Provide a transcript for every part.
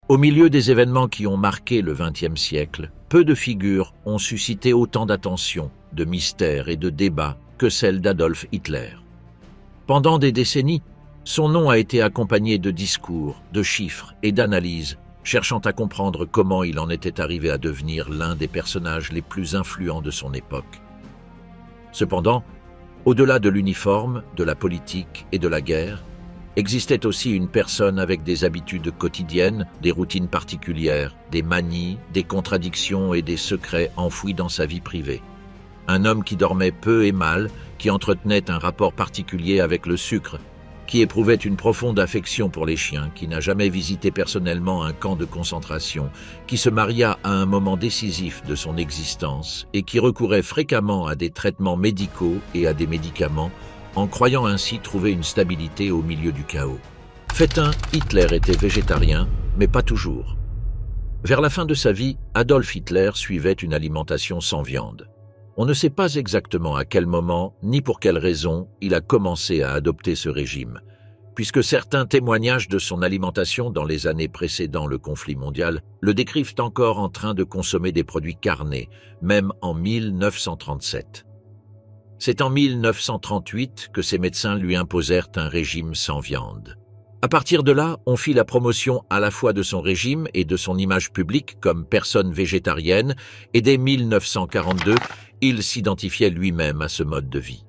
Au milieu des événements qui ont marqué le XXe siècle, peu de figures ont suscité autant d'attention, de mystère et de débat que celle d'Adolf Hitler. Pendant des décennies, son nom a été accompagné de discours, de chiffres et d'analyses, cherchant à comprendre comment il en était arrivé à devenir l'un des personnages les plus influents de son époque. Cependant, au-delà de l'uniforme, de la politique et de la guerre, existait aussi une personne avec des habitudes quotidiennes, des routines particulières, des manies, des contradictions et des secrets enfouis dans sa vie privée. Un homme qui dormait peu et mal, qui entretenait un rapport particulier avec le sucre, qui éprouvait une profonde affection pour les chiens, qui n'a jamais visité personnellement un camp de concentration, qui se maria à un moment décisif de son existence et qui recourait fréquemment à des traitements médicaux et à des médicaments, en croyant ainsi trouver une stabilité au milieu du chaos. Fait 1, Hitler était végétarien, mais pas toujours. Vers la fin de sa vie, Adolf Hitler suivait une alimentation sans viande. On ne sait pas exactement à quel moment, ni pour quelle raison, il a commencé à adopter ce régime, puisque certains témoignages de son alimentation dans les années précédant le conflit mondial le décrivent encore en train de consommer des produits carnés, même en 1937. C'est en 1938 que ses médecins lui imposèrent un régime sans viande. À partir de là, on fit la promotion à la fois de son régime et de son image publique comme personne végétarienne, et dès 1942, il s'identifiait lui-même à ce mode de vie.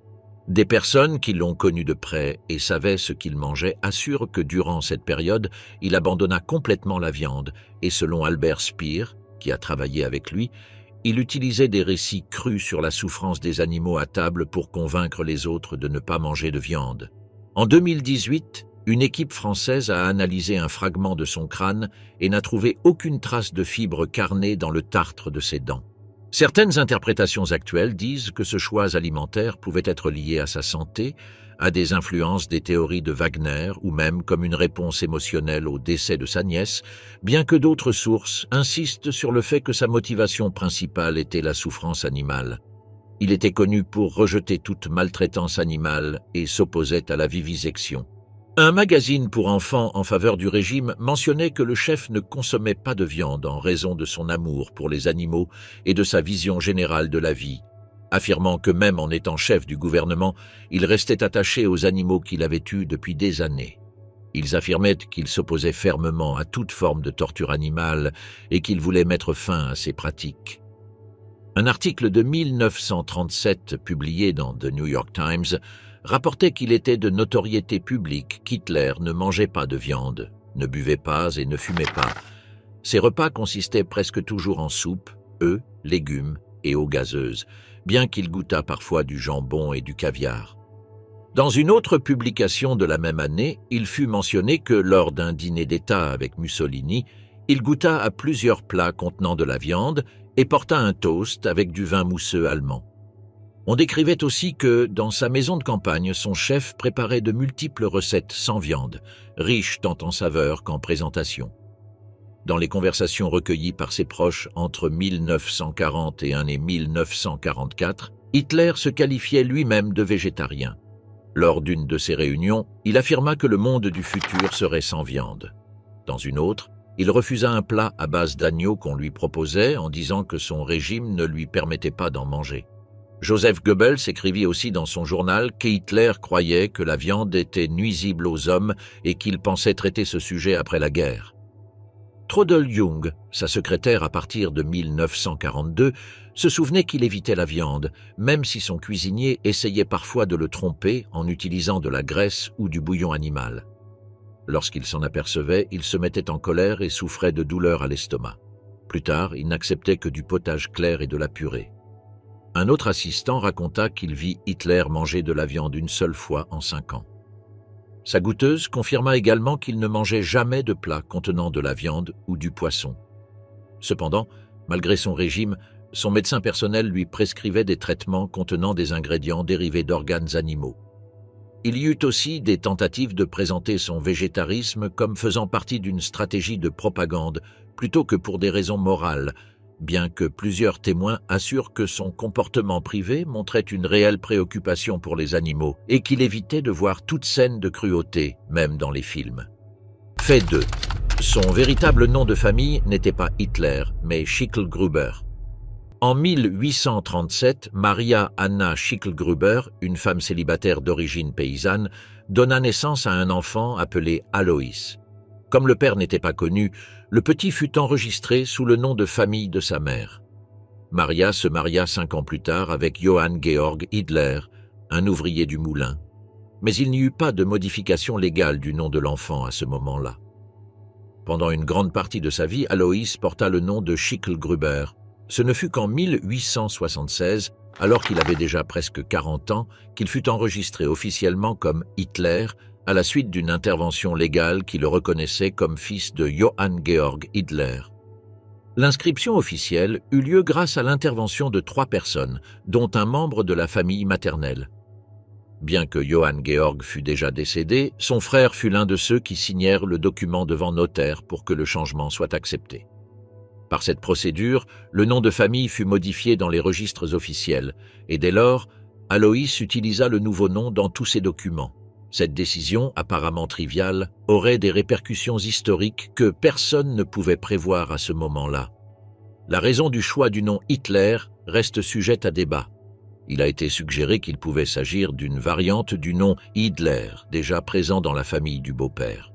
Des personnes qui l'ont connu de près et savaient ce qu'il mangeait assurent que durant cette période, il abandonna complètement la viande, et selon Albert Speer, qui a travaillé avec lui, il utilisait des récits crus sur la souffrance des animaux à table pour convaincre les autres de ne pas manger de viande. En 2018, une équipe française a analysé un fragment de son crâne et n'a trouvé aucune trace de fibre carnée dans le tartre de ses dents. Certaines interprétations actuelles disent que ce choix alimentaire pouvait être lié à sa santé, à des influences des théories de Wagner ou même comme une réponse émotionnelle au décès de sa nièce, bien que d'autres sources insistent sur le fait que sa motivation principale était la souffrance animale. Il était connu pour rejeter toute maltraitance animale et s'opposait à la vivisection. Un magazine pour enfants en faveur du régime mentionnait que le chef ne consommait pas de viande en raison de son amour pour les animaux et de sa vision générale de la vie, affirmant que même en étant chef du gouvernement, il restait attaché aux animaux qu'il avait eus depuis des années. Ils affirmaient qu'il s'opposait fermement à toute forme de torture animale et qu'il voulait mettre fin à ces pratiques. Un article de 1937 publié dans The New York Times rapportait qu'il était de notoriété publique qu'Hitler ne mangeait pas de viande, ne buvait pas et ne fumait pas. Ses repas consistaient presque toujours en soupe, œufs, légumes et eau gazeuse, bien qu'il goûtât parfois du jambon et du caviar. Dans une autre publication de la même année, il fut mentionné que lors d'un dîner d'État avec Mussolini, il goûta à plusieurs plats contenant de la viande et porta un toast avec du vin mousseux allemand. On décrivait aussi que, dans sa maison de campagne, son chef préparait de multiples recettes sans viande, riches tant en saveurs qu'en présentation. Dans les conversations recueillies par ses proches entre 1941 et 1944, Hitler se qualifiait lui-même de végétarien. Lors d'une de ces réunions, il affirma que le monde du futur serait sans viande. Dans une autre, il refusa un plat à base d'agneau qu'on lui proposait en disant que son régime ne lui permettait pas d'en manger. Joseph Goebbels écrivit aussi dans son journal qu'Hitler croyait que la viande était nuisible aux hommes et qu'il pensait traiter ce sujet après la guerre. Trudel Jung, sa secrétaire à partir de 1942, se souvenait qu'il évitait la viande, même si son cuisinier essayait parfois de le tromper en utilisant de la graisse ou du bouillon animal. Lorsqu'il s'en apercevait, il se mettait en colère et souffrait de douleurs à l'estomac. Plus tard, il n'acceptait que du potage clair et de la purée. Un autre assistant raconta qu'il vit Hitler manger de la viande une seule fois en 5 ans. Sa goûteuse confirma également qu'il ne mangeait jamais de plats contenant de la viande ou du poisson. Cependant, malgré son régime, son médecin personnel lui prescrivait des traitements contenant des ingrédients dérivés d'organes animaux. Il y eut aussi des tentatives de présenter son végétarisme comme faisant partie d'une stratégie de propagande plutôt que pour des raisons morales, bien que plusieurs témoins assurent que son comportement privé montrait une réelle préoccupation pour les animaux et qu'il évitait de voir toute scène de cruauté, même dans les films. Fait 2. Son véritable nom de famille n'était pas Hitler, mais Schicklgruber. En 1837, Maria Anna Schicklgruber, une femme célibataire d'origine paysanne, donna naissance à un enfant appelé Alois. Comme le père n'était pas connu, le petit fut enregistré sous le nom de famille de sa mère. Maria se maria 5 ans plus tard avec Johann Georg Hitler, un ouvrier du moulin. Mais il n'y eut pas de modification légale du nom de l'enfant à ce moment-là. Pendant une grande partie de sa vie, Alois porta le nom de Schicklgruber. Ce ne fut qu'en 1876, alors qu'il avait déjà presque 40 ans, qu'il fut enregistré officiellement comme Hitler à la suite d'une intervention légale qui le reconnaissait comme fils de Johann Georg Hitler. L'inscription officielle eut lieu grâce à l'intervention de 3 personnes, dont un membre de la famille maternelle. Bien que Johann Georg fût déjà décédé, son frère fut l'un de ceux qui signèrent le document devant notaire pour que le changement soit accepté. Par cette procédure, le nom de famille fut modifié dans les registres officiels, et dès lors, Alois utilisa le nouveau nom dans tous ses documents. Cette décision, apparemment triviale, aurait des répercussions historiques que personne ne pouvait prévoir à ce moment-là. La raison du choix du nom Hitler reste sujette à débat. Il a été suggéré qu'il pouvait s'agir d'une variante du nom Hitler, déjà présent dans la famille du beau-père.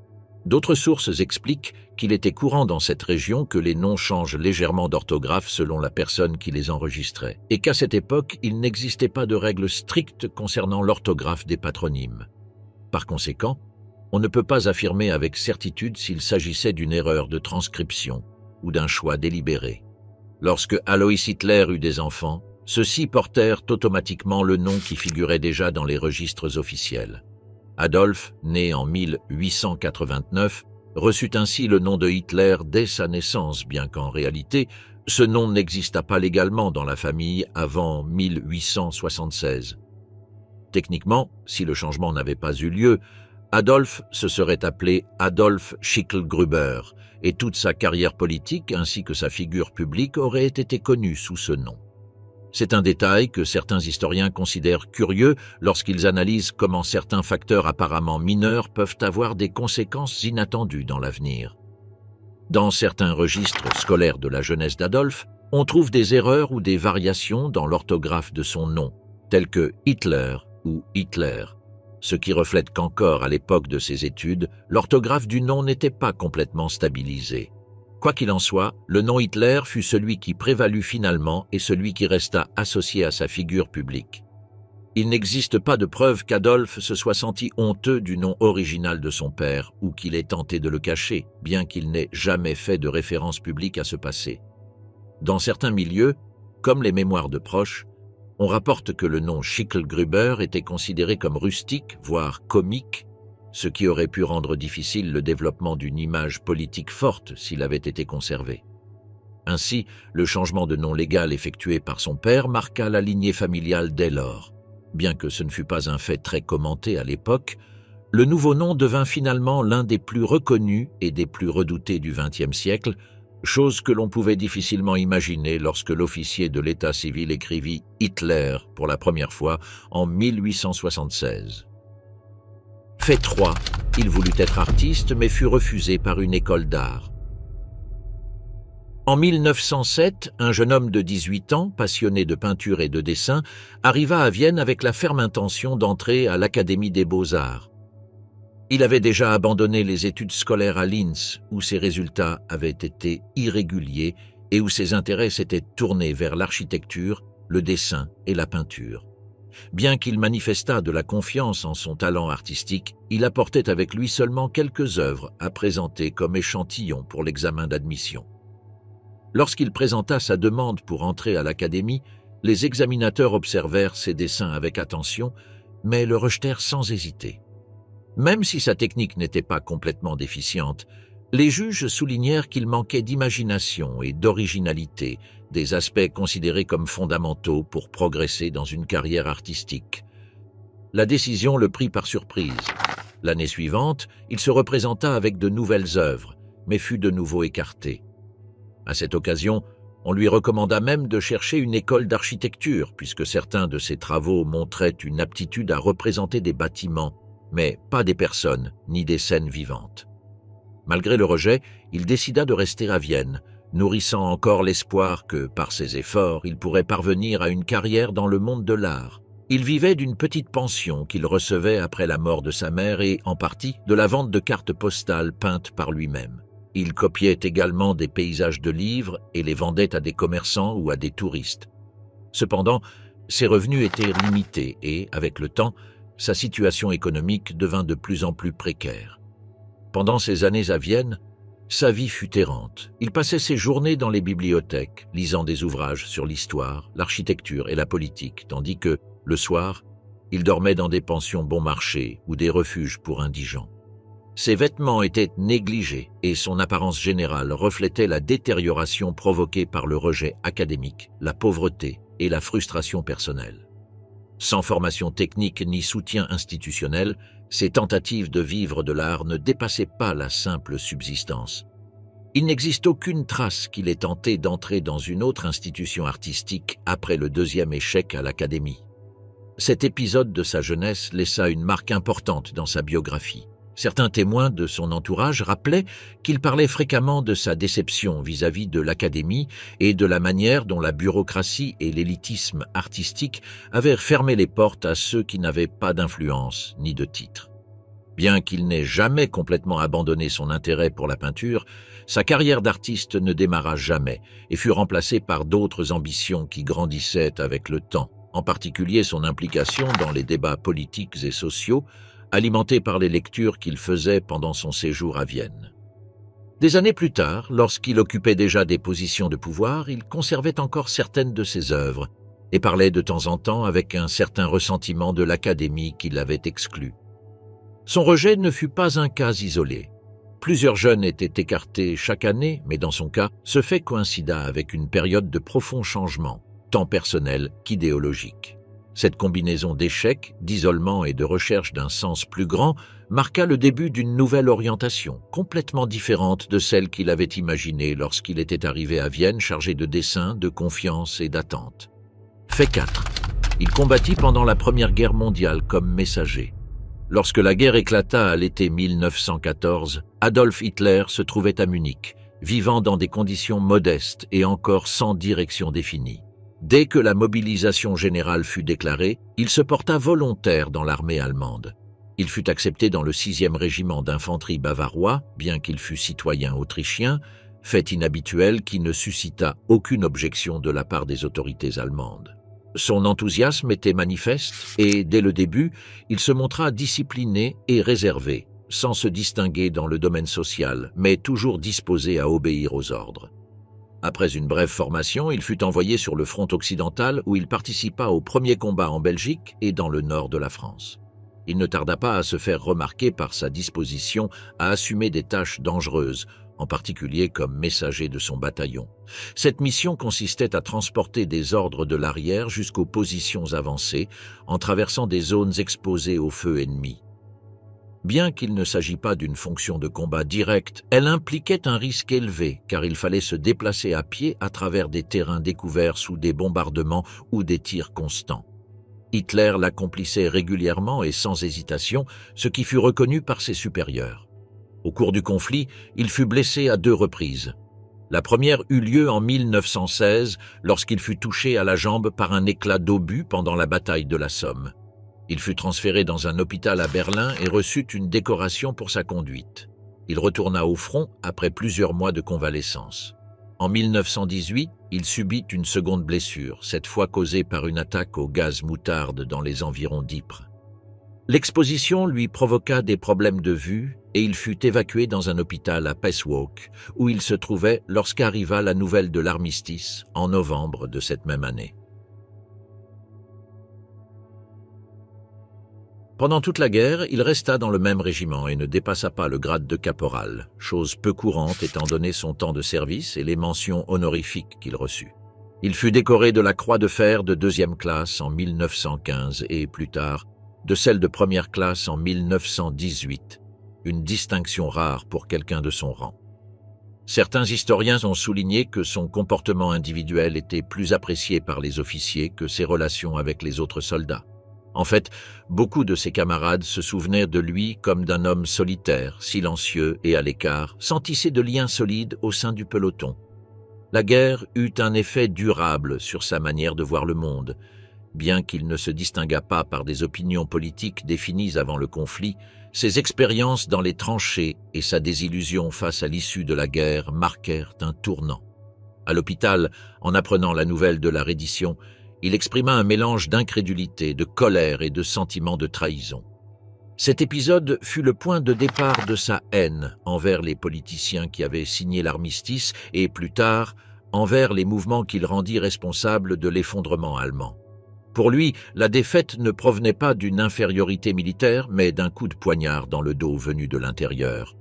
D'autres sources expliquent qu'il était courant dans cette région que les noms changent légèrement d'orthographe selon la personne qui les enregistrait, et qu'à cette époque, il n'existait pas de règles strictes concernant l'orthographe des patronymes. Par conséquent, on ne peut pas affirmer avec certitude s'il s'agissait d'une erreur de transcription ou d'un choix délibéré. Lorsque Alois Hitler eut des enfants, ceux-ci portèrent automatiquement le nom qui figurait déjà dans les registres officiels. Adolphe, né en 1889, reçut ainsi le nom de Hitler dès sa naissance, bien qu'en réalité, ce nom n'exista pas légalement dans la famille avant 1876. Techniquement, si le changement n'avait pas eu lieu, Adolphe se serait appelé Adolf Schicklgruber, et toute sa carrière politique ainsi que sa figure publique auraient été connues sous ce nom. C'est un détail que certains historiens considèrent curieux lorsqu'ils analysent comment certains facteurs apparemment mineurs peuvent avoir des conséquences inattendues dans l'avenir. Dans certains registres scolaires de la jeunesse d'Adolphe, on trouve des erreurs ou des variations dans l'orthographe de son nom, telles que Hitler ou Hitler, ce qui reflète qu'encore à l'époque de ses études, l'orthographe du nom n'était pas complètement stabilisée. Quoi qu'il en soit, le nom Hitler fut celui qui prévalut finalement et celui qui resta associé à sa figure publique. Il n'existe pas de preuve qu'Adolphe se soit senti honteux du nom original de son père ou qu'il ait tenté de le cacher, bien qu'il n'ait jamais fait de référence publique à ce passé. Dans certains milieux, comme les mémoires de proches, on rapporte que le nom Schicklgruber était considéré comme rustique, voire comique, ce qui aurait pu rendre difficile le développement d'une image politique forte s'il avait été conservé. Ainsi, le changement de nom légal effectué par son père marqua la lignée familiale dès lors. Bien que ce ne fut pas un fait très commenté à l'époque, le nouveau nom devint finalement l'un des plus reconnus et des plus redoutés du XXe siècle, chose que l'on pouvait difficilement imaginer lorsque l'officier de l'état civil écrivit Hitler pour la première fois en 1876. Fait 3, il voulut être artiste mais fut refusé par une école d'art. En 1907, un jeune homme de 18 ans, passionné de peinture et de dessin, arriva à Vienne avec la ferme intention d'entrer à l'Académie des Beaux-Arts. Il avait déjà abandonné les études scolaires à Linz, où ses résultats avaient été irréguliers et où ses intérêts s'étaient tournés vers l'architecture, le dessin et la peinture. Bien qu'il manifestât de la confiance en son talent artistique, il apportait avec lui seulement quelques œuvres à présenter comme échantillon pour l'examen d'admission. Lorsqu'il présenta sa demande pour entrer à l'académie, les examinateurs observèrent ses dessins avec attention, mais le rejetèrent sans hésiter. Même si sa technique n'était pas complètement déficiente, les juges soulignèrent qu'il manquait d'imagination et d'originalité, des aspects considérés comme fondamentaux pour progresser dans une carrière artistique. La décision le prit par surprise. L'année suivante, il se représenta avec de nouvelles œuvres, mais fut de nouveau écarté. À cette occasion, on lui recommanda même de chercher une école d'architecture, puisque certains de ses travaux montraient une aptitude à représenter des bâtiments, mais pas des personnes ni des scènes vivantes. Malgré le rejet, il décida de rester à Vienne, nourrissant encore l'espoir que, par ses efforts, il pourrait parvenir à une carrière dans le monde de l'art. Il vivait d'une petite pension qu'il recevait après la mort de sa mère et, en partie, de la vente de cartes postales peintes par lui-même. Il copiait également des paysages de livres et les vendait à des commerçants ou à des touristes. Cependant, ses revenus étaient limités et, avec le temps, sa situation économique devint de plus en plus précaire. Pendant ces années à Vienne, sa vie fut errante. Il passait ses journées dans les bibliothèques, lisant des ouvrages sur l'histoire, l'architecture et la politique, tandis que, le soir, il dormait dans des pensions bon marché ou des refuges pour indigents. Ses vêtements étaient négligés et son apparence générale reflétait la détérioration provoquée par le rejet académique, la pauvreté et la frustration personnelle. Sans formation technique ni soutien institutionnel, ses tentatives de vivre de l'art ne dépassaient pas la simple subsistance. Il n'existe aucune trace qu'il ait tenté d'entrer dans une autre institution artistique après le deuxième échec à l'académie. Cet épisode de sa jeunesse laissa une marque importante dans sa biographie. Certains témoins de son entourage rappelaient qu'il parlait fréquemment de sa déception vis-à-vis de l'académie et de la manière dont la bureaucratie et l'élitisme artistique avaient fermé les portes à ceux qui n'avaient pas d'influence ni de titre. Bien qu'il n'ait jamais complètement abandonné son intérêt pour la peinture, sa carrière d'artiste ne démarra jamais et fut remplacée par d'autres ambitions qui grandissaient avec le temps, en particulier son implication dans les débats politiques et sociaux, alimenté par les lectures qu'il faisait pendant son séjour à Vienne. Des années plus tard, lorsqu'il occupait déjà des positions de pouvoir, il conservait encore certaines de ses œuvres et parlait de temps en temps avec un certain ressentiment de l'académie qui l'avait exclu. Son rejet ne fut pas un cas isolé. Plusieurs jeunes étaient écartés chaque année, mais dans son cas, ce fait coïncida avec une période de profond changement, tant personnel qu'idéologique. Cette combinaison d'échecs, d'isolement et de recherche d'un sens plus grand marqua le début d'une nouvelle orientation, complètement différente de celle qu'il avait imaginée lorsqu'il était arrivé à Vienne chargé de dessin, de confiance et d'attente. Fait 4. Il combattit pendant la Première Guerre mondiale comme messager. Lorsque la guerre éclata à l'été 1914, Adolf Hitler se trouvait à Munich, vivant dans des conditions modestes et encore sans direction définie. Dès que la mobilisation générale fut déclarée, il se porta volontaire dans l'armée allemande. Il fut accepté dans le 6e régiment d'infanterie bavarois, bien qu'il fût citoyen autrichien, fait inhabituel qui ne suscita aucune objection de la part des autorités allemandes. Son enthousiasme était manifeste et, dès le début, il se montra discipliné et réservé, sans se distinguer dans le domaine social, mais toujours disposé à obéir aux ordres. Après une brève formation, il fut envoyé sur le front occidental où il participa aux premiers combats en Belgique et dans le nord de la France. Il ne tarda pas à se faire remarquer par sa disposition à assumer des tâches dangereuses, en particulier comme messager de son bataillon. Cette mission consistait à transporter des ordres de l'arrière jusqu'aux positions avancées, en traversant des zones exposées au feu ennemi. Bien qu'il ne s'agit pas d'une fonction de combat directe, elle impliquait un risque élevé, car il fallait se déplacer à pied à travers des terrains découverts sous des bombardements ou des tirs constants. Hitler l'accomplissait régulièrement et sans hésitation, ce qui fut reconnu par ses supérieurs. Au cours du conflit, il fut blessé à 2 reprises. La première eut lieu en 1916, lorsqu'il fut touché à la jambe par un éclat d'obus pendant la bataille de la Somme. Il fut transféré dans un hôpital à Berlin et reçut une décoration pour sa conduite. Il retourna au front après plusieurs mois de convalescence. En 1918, il subit une seconde blessure, cette fois causée par une attaque au gaz moutarde dans les environs d'Ypres. L'exposition lui provoqua des problèmes de vue et il fut évacué dans un hôpital à Peswok, où il se trouvait lorsqu'arriva la nouvelle de l'armistice en novembre de cette même année. Pendant toute la guerre, il resta dans le même régiment et ne dépassa pas le grade de caporal, chose peu courante étant donné son temps de service et les mentions honorifiques qu'il reçut. Il fut décoré de la Croix de fer de 2e classe en 1915 et, plus tard, de celle de 1re classe en 1918, une distinction rare pour quelqu'un de son rang. Certains historiens ont souligné que son comportement individuel était plus apprécié par les officiers que ses relations avec les autres soldats. En fait, beaucoup de ses camarades se souvenaient de lui comme d'un homme solitaire, silencieux et à l'écart, sans tisser de liens solides au sein du peloton. La guerre eut un effet durable sur sa manière de voir le monde. Bien qu'il ne se distinguât pas par des opinions politiques définies avant le conflit, ses expériences dans les tranchées et sa désillusion face à l'issue de la guerre marquèrent un tournant. À l'hôpital, en apprenant la nouvelle de la reddition, il exprima un mélange d'incrédulité, de colère et de sentiment de trahison. Cet épisode fut le point de départ de sa haine envers les politiciens qui avaient signé l'armistice et, plus tard, envers les mouvements qu'il rendit responsables de l'effondrement allemand. Pour lui, la défaite ne provenait pas d'une infériorité militaire, mais d'un coup de poignard dans le dos venu de l'intérieur.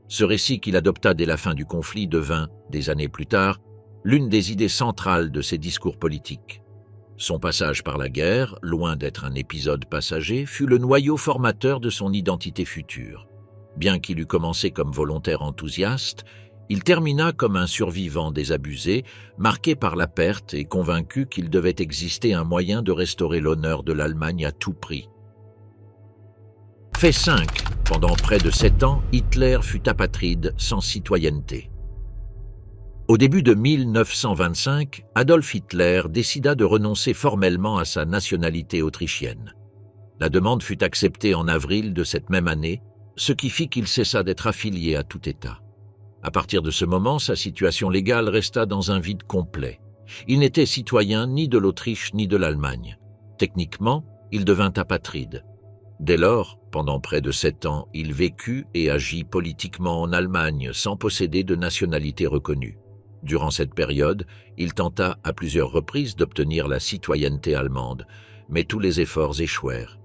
Ce récit qu'il adopta dès la fin du conflit devint, des années plus tard, l'une des idées centrales de ses discours politiques. Son passage par la guerre, loin d'être un épisode passager, fut le noyau formateur de son identité future. Bien qu'il eût commencé comme volontaire enthousiaste, il termina comme un survivant désabusé, marqué par la perte et convaincu qu'il devait exister un moyen de restaurer l'honneur de l'Allemagne à tout prix. Fait 5. Pendant près de 7 ans, Hitler fut apatride sans citoyenneté. Au début de 1925, Adolf Hitler décida de renoncer formellement à sa nationalité autrichienne. La demande fut acceptée en avril de cette même année, ce qui fit qu'il cessa d'être affilié à tout État. À partir de ce moment, sa situation légale resta dans un vide complet. Il n'était citoyen ni de l'Autriche ni de l'Allemagne. Techniquement, il devint apatride. Dès lors, pendant près de 7 ans, il vécut et agit politiquement en Allemagne sans posséder de nationalité reconnue. Durant cette période, il tenta à plusieurs reprises d'obtenir la citoyenneté allemande, mais tous les efforts échouèrent.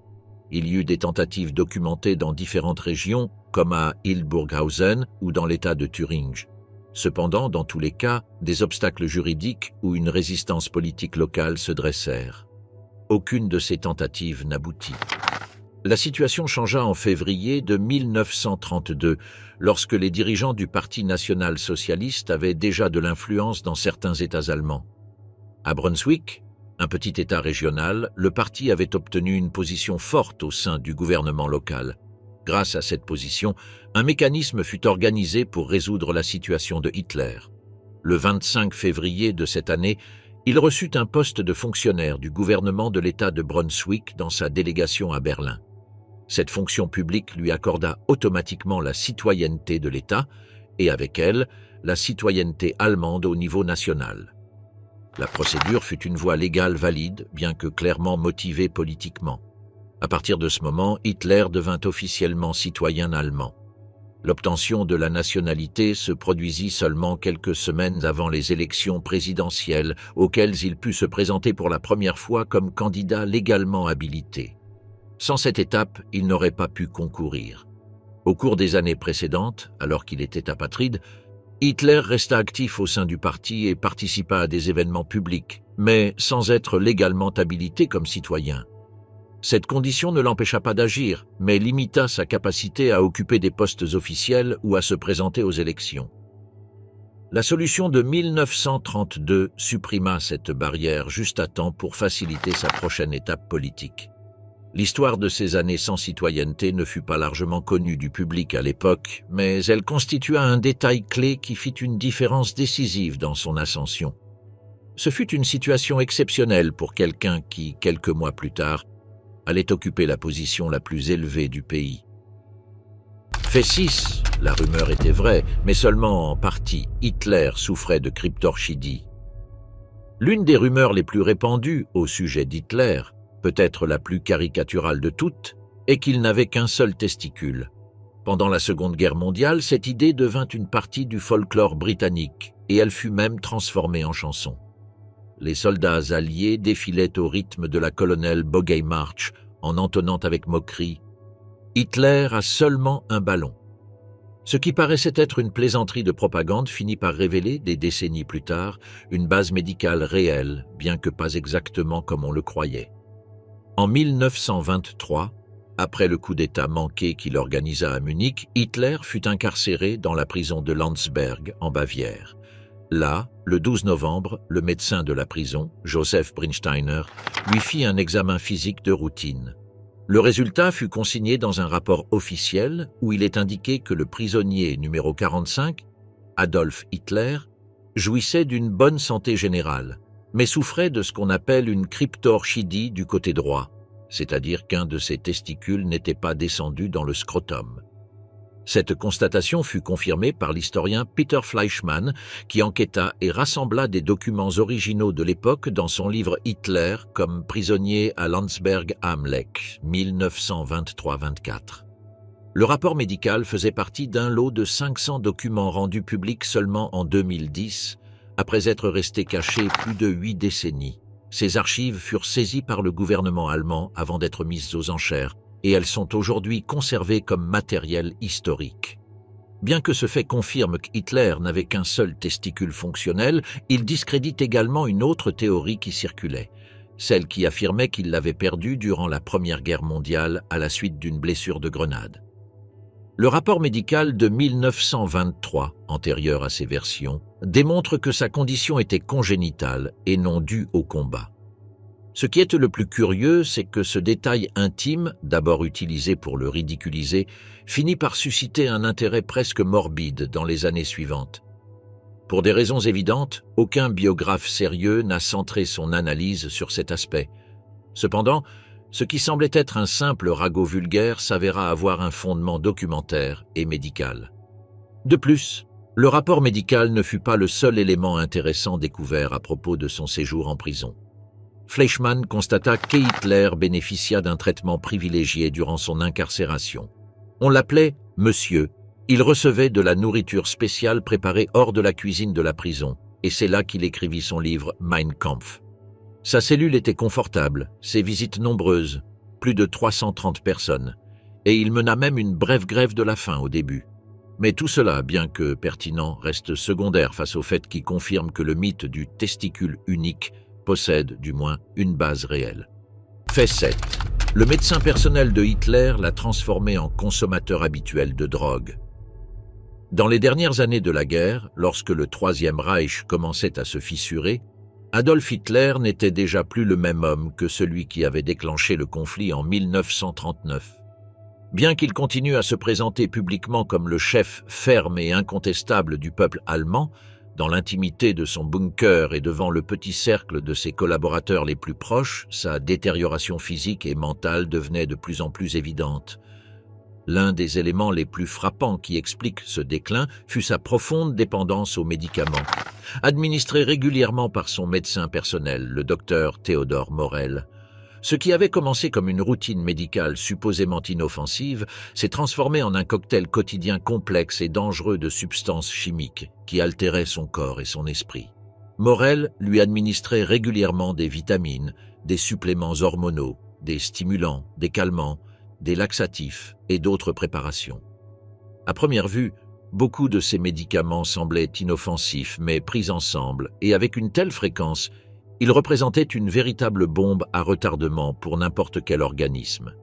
Il y eut des tentatives documentées dans différentes régions, comme à Hildburghausen ou dans l'État de Thuringe. Cependant, dans tous les cas, des obstacles juridiques ou une résistance politique locale se dressèrent. Aucune de ces tentatives n'aboutit. La situation changea en février de 1932, lorsque les dirigeants du Parti national-socialiste avaient déjà de l'influence dans certains États allemands. À Brunswick, un petit État régional, le parti avait obtenu une position forte au sein du gouvernement local. Grâce à cette position, un mécanisme fut organisé pour résoudre la situation de Hitler. Le 25 février de cette année, il reçut un poste de fonctionnaire du gouvernement de l'État de Brunswick dans sa délégation à Berlin. Cette fonction publique lui accorda automatiquement la citoyenneté de l'État et avec elle, la citoyenneté allemande au niveau national. La procédure fut une voie légale valide, bien que clairement motivée politiquement. À partir de ce moment, Hitler devint officiellement citoyen allemand. L'obtention de la nationalité se produisit seulement quelques semaines avant les élections présidentielles, auxquelles il put se présenter pour la première fois comme candidat légalement habilité. Sans cette étape, il n'aurait pas pu concourir. Au cours des années précédentes, alors qu'il était apatride, Hitler resta actif au sein du parti et participa à des événements publics, mais sans être légalement habilité comme citoyen. Cette condition ne l'empêcha pas d'agir, mais limita sa capacité à occuper des postes officiels ou à se présenter aux élections. La solution de 1932 supprima cette barrière juste à temps pour faciliter sa prochaine étape politique. L'histoire de ces années sans citoyenneté ne fut pas largement connue du public à l'époque, mais elle constitua un détail clé qui fit une différence décisive dans son ascension. Ce fut une situation exceptionnelle pour quelqu'un qui, quelques mois plus tard, allait occuper la position la plus élevée du pays. Fait 6, la rumeur était vraie, mais seulement en partie. Hitler souffrait de cryptorchidie. L'une des rumeurs les plus répandues au sujet d'Hitler, peut-être la plus caricaturale de toutes, est qu'il n'avait qu'un seul testicule. Pendant la Seconde Guerre mondiale, cette idée devint une partie du folklore britannique et elle fut même transformée en chanson. Les soldats alliés défilaient au rythme de la colonelle Bogey March en entonnant avec moquerie « Hitler a seulement un ballon ». Ce qui paraissait être une plaisanterie de propagande finit par révéler, des décennies plus tard, une base médicale réelle, bien que pas exactement comme on le croyait. En 1923, après le coup d'État manqué qu'il organisa à Munich, Hitler fut incarcéré dans la prison de Landsberg, en Bavière. Là, le 12 novembre, le médecin de la prison, Joseph Brinsteiner, lui fit un examen physique de routine. Le résultat fut consigné dans un rapport officiel où il est indiqué que le prisonnier numéro 45, Adolf Hitler, jouissait d'une bonne santé générale, mais souffrait de ce qu'on appelle une cryptorchidie du côté droit, c'est-à-dire qu'un de ses testicules n'était pas descendu dans le scrotum. Cette constatation fut confirmée par l'historien Peter Fleischmann, qui enquêta et rassembla des documents originaux de l'époque dans son livre Hitler comme prisonnier à Landsberg am Lech, 1923-24. Le rapport médical faisait partie d'un lot de 500 documents rendus publics seulement en 2010, après être restés cachés plus de 8 décennies. Ces archives furent saisies par le gouvernement allemand avant d'être mises aux enchères, et elles sont aujourd'hui conservées comme matériel historique. Bien que ce fait confirme qu'Hitler n'avait qu'un seul testicule fonctionnel, il discrédite également une autre théorie qui circulait, celle qui affirmait qu'il l'avait perdu durant la Première Guerre mondiale à la suite d'une blessure de grenade. Le rapport médical de 1923, antérieur à ces versions, démontre que sa condition était congénitale et non due au combat. Ce qui est le plus curieux, c'est que ce détail intime, d'abord utilisé pour le ridiculiser, finit par susciter un intérêt presque morbide dans les années suivantes. Pour des raisons évidentes, aucun biographe sérieux n'a centré son analyse sur cet aspect. Cependant, ce qui semblait être un simple ragot vulgaire s'avéra avoir un fondement documentaire et médical. De plus, le rapport médical ne fut pas le seul élément intéressant découvert à propos de son séjour en prison. Fleischmann constata qu'Hitler bénéficia d'un traitement privilégié durant son incarcération. On l'appelait « Monsieur ». Il recevait de la nourriture spéciale préparée hors de la cuisine de la prison, et c'est là qu'il écrivit son livre « Mein Kampf ». Sa cellule était confortable, ses visites nombreuses, plus de 330 personnes, et il mena même une brève grève de la faim au début. Mais tout cela, bien que pertinent, reste secondaire face au fait qui confirme que le mythe du testicule unique possède, du moins, une base réelle. Fait 7. Le médecin personnel de Hitler l'a transformé en consommateur habituel de drogue. Dans les dernières années de la guerre, lorsque le Troisième Reich commençait à se fissurer, Adolf Hitler n'était déjà plus le même homme que celui qui avait déclenché le conflit en 1939. Bien qu'il continue à se présenter publiquement comme le chef ferme et incontestable du peuple allemand, dans l'intimité de son bunker et devant le petit cercle de ses collaborateurs les plus proches, sa détérioration physique et mentale devenait de plus en plus évidente. L'un des éléments les plus frappants qui explique ce déclin fut sa profonde dépendance aux médicaments, administrés régulièrement par son médecin personnel, le docteur Theodor Morell. Ce qui avait commencé comme une routine médicale supposément inoffensive s'est transformé en un cocktail quotidien complexe et dangereux de substances chimiques qui altéraient son corps et son esprit. Morell lui administrait régulièrement des vitamines, des suppléments hormonaux, des stimulants, des calmants, des laxatifs et d'autres préparations. À première vue, beaucoup de ces médicaments semblaient inoffensifs, mais pris ensemble et avec une telle fréquence, ils représentaient une véritable bombe à retardement pour n'importe quel organisme.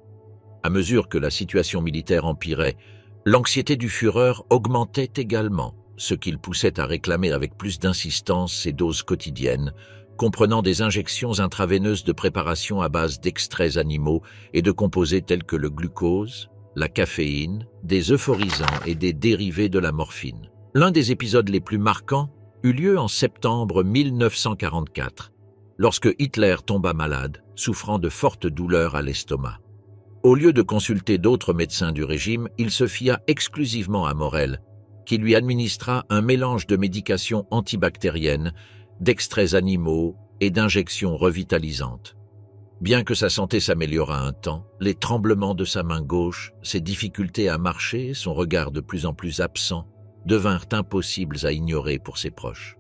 À mesure que la situation militaire empirait, l'anxiété du Führer augmentait également, ce qui le poussait à réclamer avec plus d'insistance ses doses quotidiennes, comprenant des injections intraveineuses de préparation à base d'extraits animaux et de composés tels que le glucose, la caféine, des euphorisants et des dérivés de la morphine. L'un des épisodes les plus marquants eut lieu en septembre 1944, lorsque Hitler tomba malade, souffrant de fortes douleurs à l'estomac. Au lieu de consulter d'autres médecins du régime, il se fia exclusivement à Morell, qui lui administra un mélange de médications antibactériennes, d'extraits animaux et d'injections revitalisantes. Bien que sa santé s'améliorât un temps, les tremblements de sa main gauche, ses difficultés à marcher, son regard de plus en plus absent, devinrent impossibles à ignorer pour ses proches.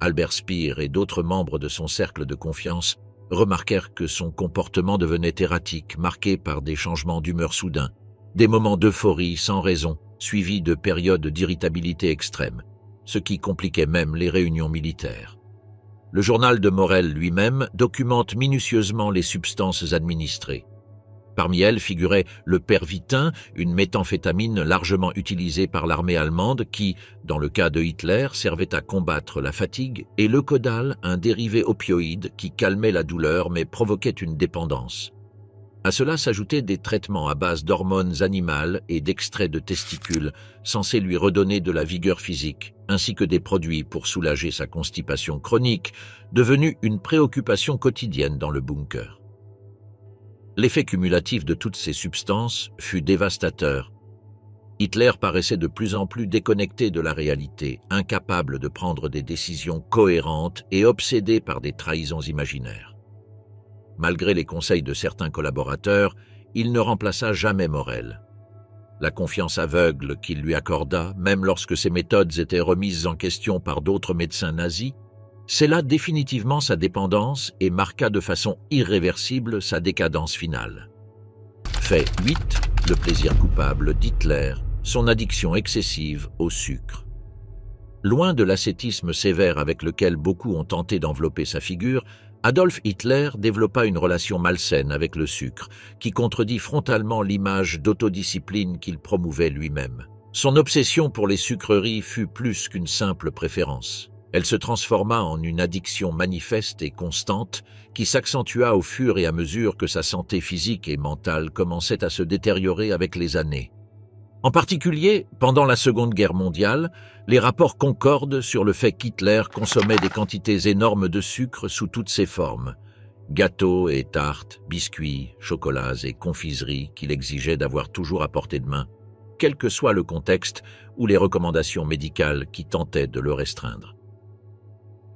Albert Speer et d'autres membres de son cercle de confiance remarquèrent que son comportement devenait erratique, marqué par des changements d'humeur soudains, des moments d'euphorie sans raison, suivis de périodes d'irritabilité extrême, ce qui compliquait même les réunions militaires. Le journal de Morell lui-même documente minutieusement les substances administrées. Parmi elles figurait le pervitin, une méthamphétamine largement utilisée par l'armée allemande qui, dans le cas de Hitler, servait à combattre la fatigue, et le caudal, un dérivé opioïde qui calmait la douleur mais provoquait une dépendance. À cela s'ajoutaient des traitements à base d'hormones animales et d'extraits de testicules, censés lui redonner de la vigueur physique, ainsi que des produits pour soulager sa constipation chronique, devenue une préoccupation quotidienne dans le bunker. L'effet cumulatif de toutes ces substances fut dévastateur. Hitler paraissait de plus en plus déconnecté de la réalité, incapable de prendre des décisions cohérentes et obsédé par des trahisons imaginaires. Malgré les conseils de certains collaborateurs, il ne remplaça jamais Morel. La confiance aveugle qu'il lui accorda, même lorsque ses méthodes étaient remises en question par d'autres médecins nazis, scella définitivement sa dépendance et marqua de façon irréversible sa décadence finale. Fait 8, le plaisir coupable d'Hitler, son addiction excessive au sucre. Loin de l'ascétisme sévère avec lequel beaucoup ont tenté d'envelopper sa figure, Adolf Hitler développa une relation malsaine avec le sucre, qui contredit frontalement l'image d'autodiscipline qu'il promouvait lui-même. Son obsession pour les sucreries fut plus qu'une simple préférence. Elle se transforma en une addiction manifeste et constante qui s'accentua au fur et à mesure que sa santé physique et mentale commençait à se détériorer avec les années. En particulier, pendant la Seconde Guerre mondiale, les rapports concordent sur le fait qu'Hitler consommait des quantités énormes de sucre sous toutes ses formes. Gâteaux et tartes, biscuits, chocolats et confiseries qu'il exigeait d'avoir toujours à portée de main, quel que soit le contexte ou les recommandations médicales qui tentaient de le restreindre.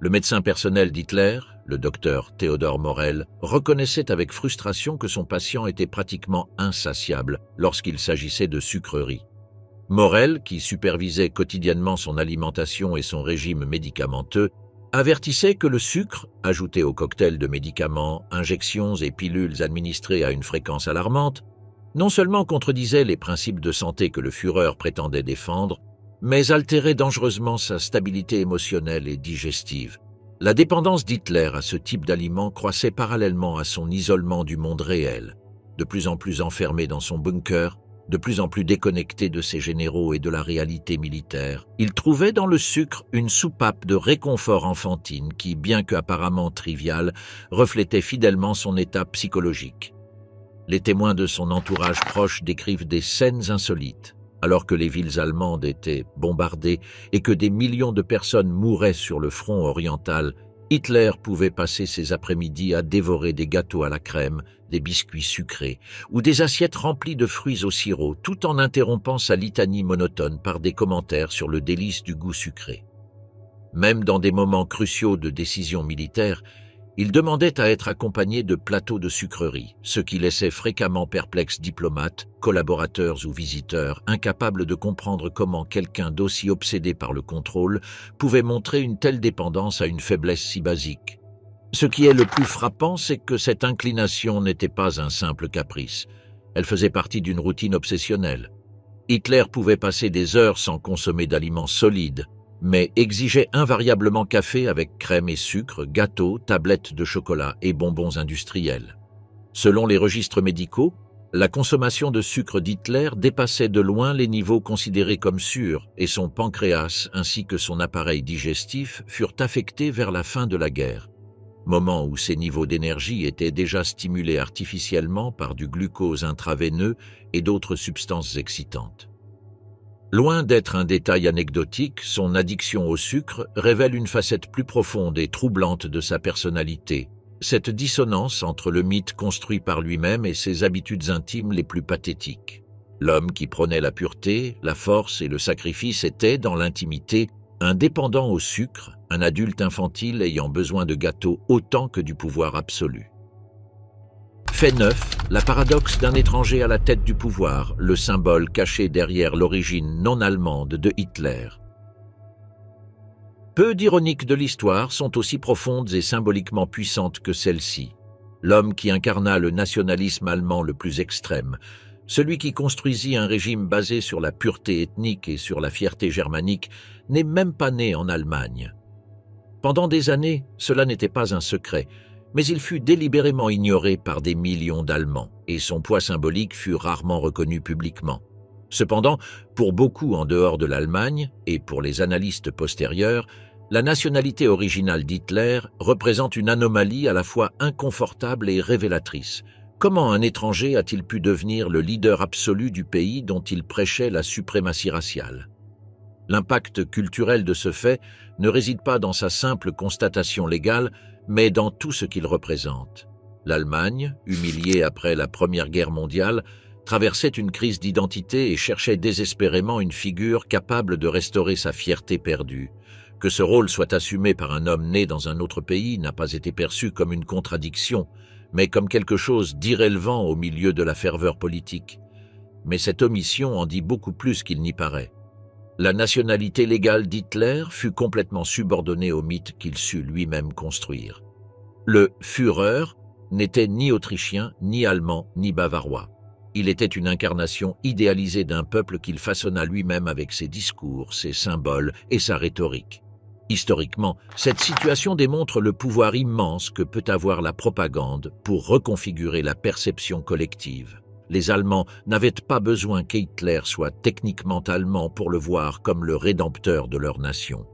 Le médecin personnel d'Hitler, le docteur Theodor Morel, reconnaissait avec frustration que son patient était pratiquement insatiable lorsqu'il s'agissait de sucreries. Morel, qui supervisait quotidiennement son alimentation et son régime médicamenteux, avertissait que le sucre, ajouté au cocktail de médicaments, injections et pilules administrées à une fréquence alarmante, non seulement contredisait les principes de santé que le Führer prétendait défendre, mais altérait dangereusement sa stabilité émotionnelle et digestive. La dépendance d'Hitler à ce type d'aliments croissait parallèlement à son isolement du monde réel, de plus en plus enfermé dans son bunker, de plus en plus déconnecté de ses généraux et de la réalité militaire. Il trouvait dans le sucre une soupape de réconfort enfantine qui, bien qu'apparemment triviale, reflétait fidèlement son état psychologique. Les témoins de son entourage proche décrivent des scènes insolites. Alors que les villes allemandes étaient bombardées et que des millions de personnes mouraient sur le front oriental, Hitler pouvait passer ses après-midi à dévorer des gâteaux à la crème, des biscuits sucrés ou des assiettes remplies de fruits au sirop, tout en interrompant sa litanie monotone par des commentaires sur le délice du goût sucré. Même dans des moments cruciaux de décision militaire, il demandait à être accompagné de plateaux de sucreries, ce qui laissait fréquemment perplexes diplomates, collaborateurs ou visiteurs, incapables de comprendre comment quelqu'un d'aussi obsédé par le contrôle pouvait montrer une telle dépendance à une faiblesse si basique. Ce qui est le plus frappant, c'est que cette inclination n'était pas un simple caprice. Elle faisait partie d'une routine obsessionnelle. Hitler pouvait passer des heures sans consommer d'aliments solides, mais exigeait invariablement café avec crème et sucre, gâteaux, tablettes de chocolat et bonbons industriels. Selon les registres médicaux, la consommation de sucre d'Hitler dépassait de loin les niveaux considérés comme sûrs et son pancréas ainsi que son appareil digestif furent affectés vers la fin de la guerre, moment où ses niveaux d'énergie étaient déjà stimulés artificiellement par du glucose intraveineux et d'autres substances excitantes. Loin d'être un détail anecdotique, son addiction au sucre révèle une facette plus profonde et troublante de sa personnalité, cette dissonance entre le mythe construit par lui-même et ses habitudes intimes les plus pathétiques. L'homme qui prônait la pureté, la force et le sacrifice était, dans l'intimité, un dépendant au sucre, un adulte infantile ayant besoin de gâteaux autant que du pouvoir absolu. Fait 9, la paradoxe d'un étranger à la tête du pouvoir, le symbole caché derrière l'origine non allemande de Hitler. Peu d'ironiques de l'histoire sont aussi profondes et symboliquement puissantes que celle-ci. L'homme qui incarna le nationalisme allemand le plus extrême, celui qui construisit un régime basé sur la pureté ethnique et sur la fierté germanique, n'est même pas né en Allemagne. Pendant des années, cela n'était pas un secret, mais il fut délibérément ignoré par des millions d'Allemands et son poids symbolique fut rarement reconnu publiquement. Cependant, pour beaucoup en dehors de l'Allemagne et pour les analystes postérieurs, la nationalité originale d'Hitler représente une anomalie à la fois inconfortable et révélatrice. Comment un étranger a-t-il pu devenir le leader absolu du pays dont il prêchait la suprématie raciale ? L'impact culturel de ce fait ne réside pas dans sa simple constatation légale, mais dans tout ce qu'il représente. L'Allemagne, humiliée après la Première Guerre mondiale, traversait une crise d'identité et cherchait désespérément une figure capable de restaurer sa fierté perdue. Que ce rôle soit assumé par un homme né dans un autre pays n'a pas été perçu comme une contradiction, mais comme quelque chose d'irrélevant au milieu de la ferveur politique. Mais cette omission en dit beaucoup plus qu'il n'y paraît. La nationalité légale d'Hitler fut complètement subordonnée au mythe qu'il sut lui-même construire. Le Führer n'était ni autrichien, ni allemand, ni bavarois. Il était une incarnation idéalisée d'un peuple qu'il façonna lui-même avec ses discours, ses symboles et sa rhétorique. Historiquement, cette situation démontre le pouvoir immense que peut avoir la propagande pour reconfigurer la perception collective. Les Allemands n'avaient pas besoin qu'Hitler soit techniquement allemand pour le voir comme le rédempteur de leur nation.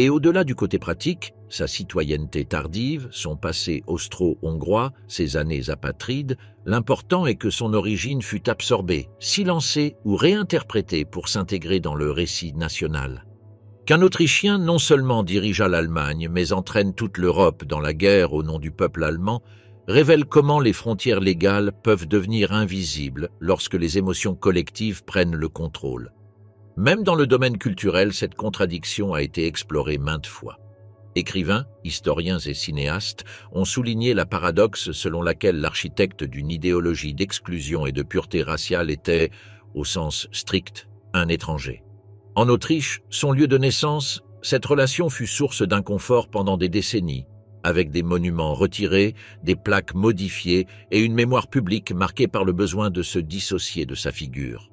Et au-delà du côté pratique, sa citoyenneté tardive, son passé austro-hongrois, ses années apatrides, l'important est que son origine fût absorbée, silencée ou réinterprétée pour s'intégrer dans le récit national. Qu'un Autrichien non seulement dirigea l'Allemagne, mais entraîne toute l'Europe dans la guerre au nom du peuple allemand, révèle comment les frontières légales peuvent devenir invisibles lorsque les émotions collectives prennent le contrôle. Même dans le domaine culturel, cette contradiction a été explorée maintes fois. Écrivains, historiens et cinéastes ont souligné la paradoxe selon laquelle l'architecte d'une idéologie d'exclusion et de pureté raciale était, au sens strict, un étranger. En Autriche, son lieu de naissance, cette relation fut source d'inconfort pendant des décennies, avec des monuments retirés, des plaques modifiées et une mémoire publique marquée par le besoin de se dissocier de sa figure.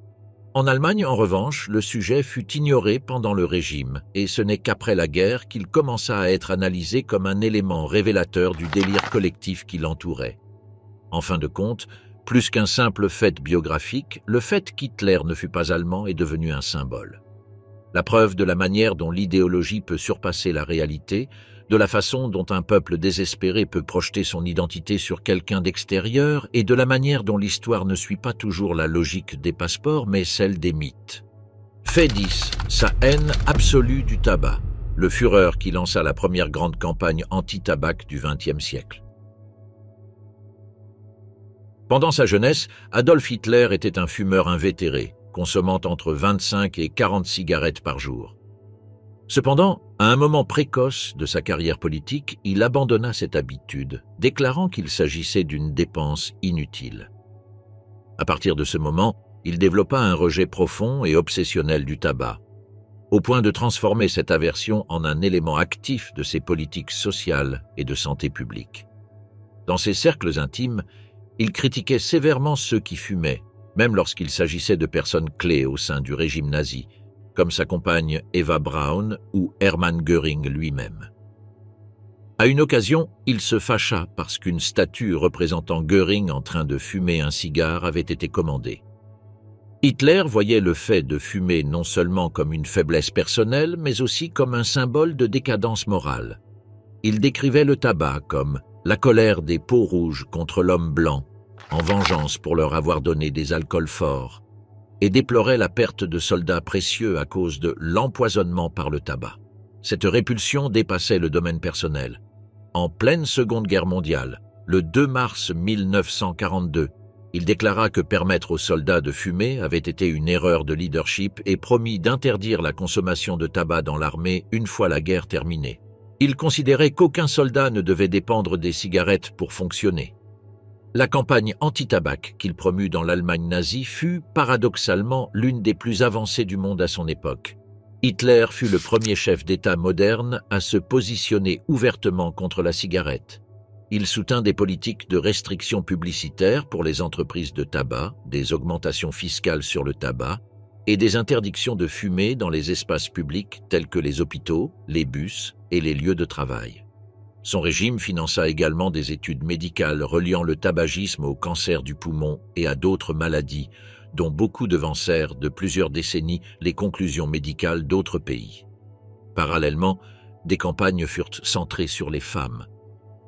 En Allemagne, en revanche, le sujet fut ignoré pendant le régime, et ce n'est qu'après la guerre qu'il commença à être analysé comme un élément révélateur du délire collectif qui l'entourait. En fin de compte, plus qu'un simple fait biographique, le fait qu'Hitler ne fût pas allemand est devenu un symbole. La preuve de la manière dont l'idéologie peut surpasser la réalité, de la façon dont un peuple désespéré peut projeter son identité sur quelqu'un d'extérieur et de la manière dont l'histoire ne suit pas toujours la logique des passeports mais celle des mythes. Fait 10. Sa haine absolue du tabac, le Führer qui lança la première grande campagne anti-tabac du XXe siècle. Pendant sa jeunesse, Adolf Hitler était un fumeur invétéré, consommant entre 25 et 40 cigarettes par jour. Cependant, à un moment précoce de sa carrière politique, il abandonna cette habitude, déclarant qu'il s'agissait d'une dépense inutile. À partir de ce moment, il développa un rejet profond et obsessionnel du tabac, au point de transformer cette aversion en un élément actif de ses politiques sociales et de santé publique. Dans ses cercles intimes, il critiquait sévèrement ceux qui fumaient, même lorsqu'il s'agissait de personnes clés au sein du régime nazi, comme sa compagne Eva Braun ou Hermann Göring lui-même. À une occasion, il se fâcha parce qu'une statue représentant Göring en train de fumer un cigare avait été commandée. Hitler voyait le fait de fumer non seulement comme une faiblesse personnelle, mais aussi comme un symbole de décadence morale. Il décrivait le tabac comme la colère des peaux rouges contre l'homme blanc, en vengeance pour leur avoir donné des alcools forts, et déplorait la perte de soldats précieux à cause de l'empoisonnement par le tabac. Cette répulsion dépassait le domaine personnel. En pleine Seconde Guerre mondiale, le 2 mars 1942, il déclara que permettre aux soldats de fumer avait été une erreur de leadership et promit d'interdire la consommation de tabac dans l'armée une fois la guerre terminée. Il considérait qu'aucun soldat ne devait dépendre des cigarettes pour fonctionner. La campagne anti-tabac qu'il promut dans l'Allemagne nazie fut, paradoxalement, l'une des plus avancées du monde à son époque. Hitler fut le premier chef d'État moderne à se positionner ouvertement contre la cigarette. Il soutint des politiques de restriction publicitaire pour les entreprises de tabac, des augmentations fiscales sur le tabac et des interdictions de fumer dans les espaces publics tels que les hôpitaux, les bus et les lieux de travail. Son régime finança également des études médicales reliant le tabagisme au cancer du poumon et à d'autres maladies, dont beaucoup devancèrent de plusieurs décennies les conclusions médicales d'autres pays. Parallèlement, des campagnes furent centrées sur les femmes.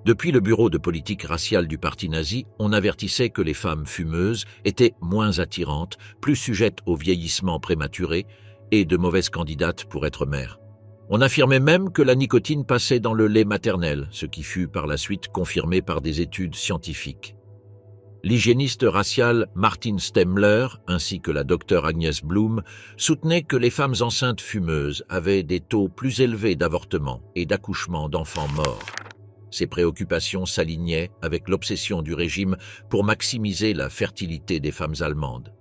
Depuis le bureau de politique raciale du parti nazi, on avertissait que les femmes fumeuses étaient moins attirantes, plus sujettes au vieillissement prématuré et de mauvaises candidates pour être mères. On affirmait même que la nicotine passait dans le lait maternel, ce qui fut par la suite confirmé par des études scientifiques. L'hygiéniste raciale Martin Stemmler, ainsi que la docteure Agnès Blum, soutenaient que les femmes enceintes fumeuses avaient des taux plus élevés d'avortement et d'accouchement d'enfants morts. Ces préoccupations s'alignaient avec l'obsession du régime pour maximiser la fertilité des femmes allemandes.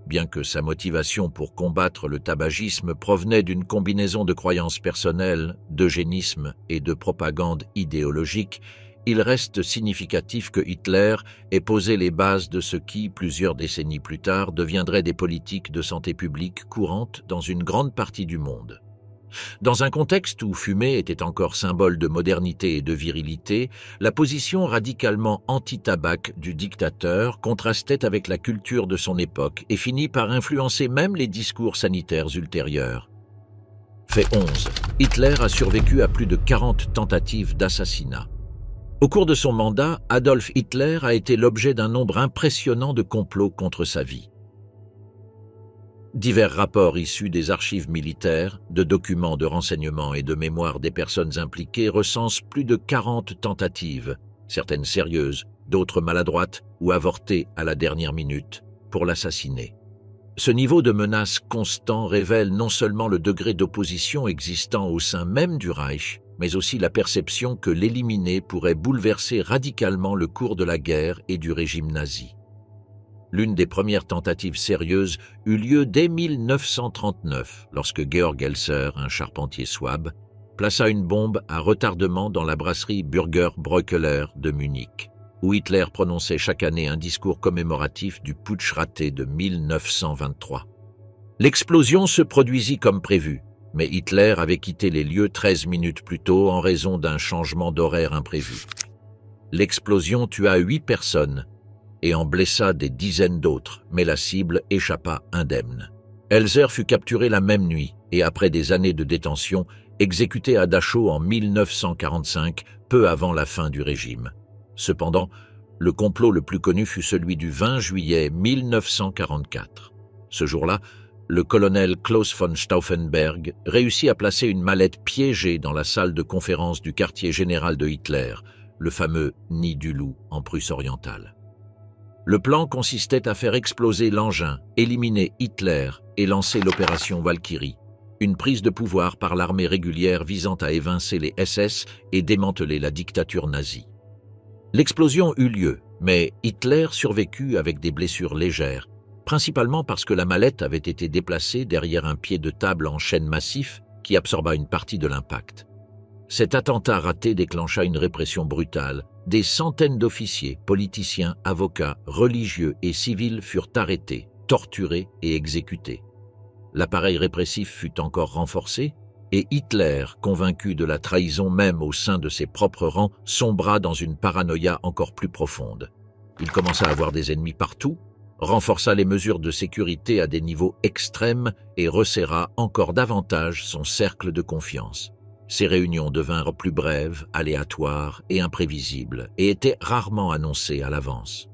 Bien que sa motivation pour combattre le tabagisme provenait d'une combinaison de croyances personnelles, d'eugénisme et de propagande idéologique, il reste significatif que Hitler ait posé les bases de ce qui, plusieurs décennies plus tard, deviendrait des politiques de santé publique courantes dans une grande partie du monde. Dans un contexte où fumer était encore symbole de modernité et de virilité, la position radicalement anti-tabac du dictateur contrastait avec la culture de son époque et finit par influencer même les discours sanitaires ultérieurs. Fait 11. Hitler a survécu à plus de 40 tentatives d'assassinat. Au cours de son mandat, Adolf Hitler a été l'objet d'un nombre impressionnant de complots contre sa vie. Divers rapports issus des archives militaires, de documents de renseignement et de mémoires des personnes impliquées recensent plus de 40 tentatives, certaines sérieuses, d'autres maladroites ou avortées à la dernière minute, pour l'assassiner. Ce niveau de menace constant révèle non seulement le degré d'opposition existant au sein même du Reich, mais aussi la perception que l'éliminer pourrait bouleverser radicalement le cours de la guerre et du régime nazi. L'une des premières tentatives sérieuses eut lieu dès 1939, lorsque Georg Elser, un charpentier souabe, plaça une bombe à retardement dans la brasserie Burger Breukeler de Munich, où Hitler prononçait chaque année un discours commémoratif du putsch raté de 1923. L'explosion se produisit comme prévu, mais Hitler avait quitté les lieux 13 minutes plus tôt en raison d'un changement d'horaire imprévu. L'explosion tua 8 personnes, et en blessa des dizaines d'autres, mais la cible échappa indemne. Elser fut capturé la même nuit et, après des années de détention, exécuté à Dachau en 1945, peu avant la fin du régime. Cependant, le complot le plus connu fut celui du 20 juillet 1944. Ce jour-là, le colonel Klaus von Stauffenberg réussit à placer une mallette piégée dans la salle de conférence du quartier général de Hitler, le fameux Nid du Loup en Prusse orientale. Le plan consistait à faire exploser l'engin, éliminer Hitler et lancer l'opération Valkyrie, une prise de pouvoir par l'armée régulière visant à évincer les SS et démanteler la dictature nazie. L'explosion eut lieu, mais Hitler survécut avec des blessures légères, principalement parce que la mallette avait été déplacée derrière un pied de table en chêne massif qui absorba une partie de l'impact. Cet attentat raté déclencha une répression brutale. Des centaines d'officiers, politiciens, avocats, religieux et civils furent arrêtés, torturés et exécutés. L'appareil répressif fut encore renforcé et Hitler, convaincu de la trahison même au sein de ses propres rangs, sombra dans une paranoïa encore plus profonde. Il commença à avoir des ennemis partout, renforça les mesures de sécurité à des niveaux extrêmes et resserra encore davantage son cercle de confiance. Ces réunions devinrent plus brèves, aléatoires et imprévisibles et étaient rarement annoncées à l'avance.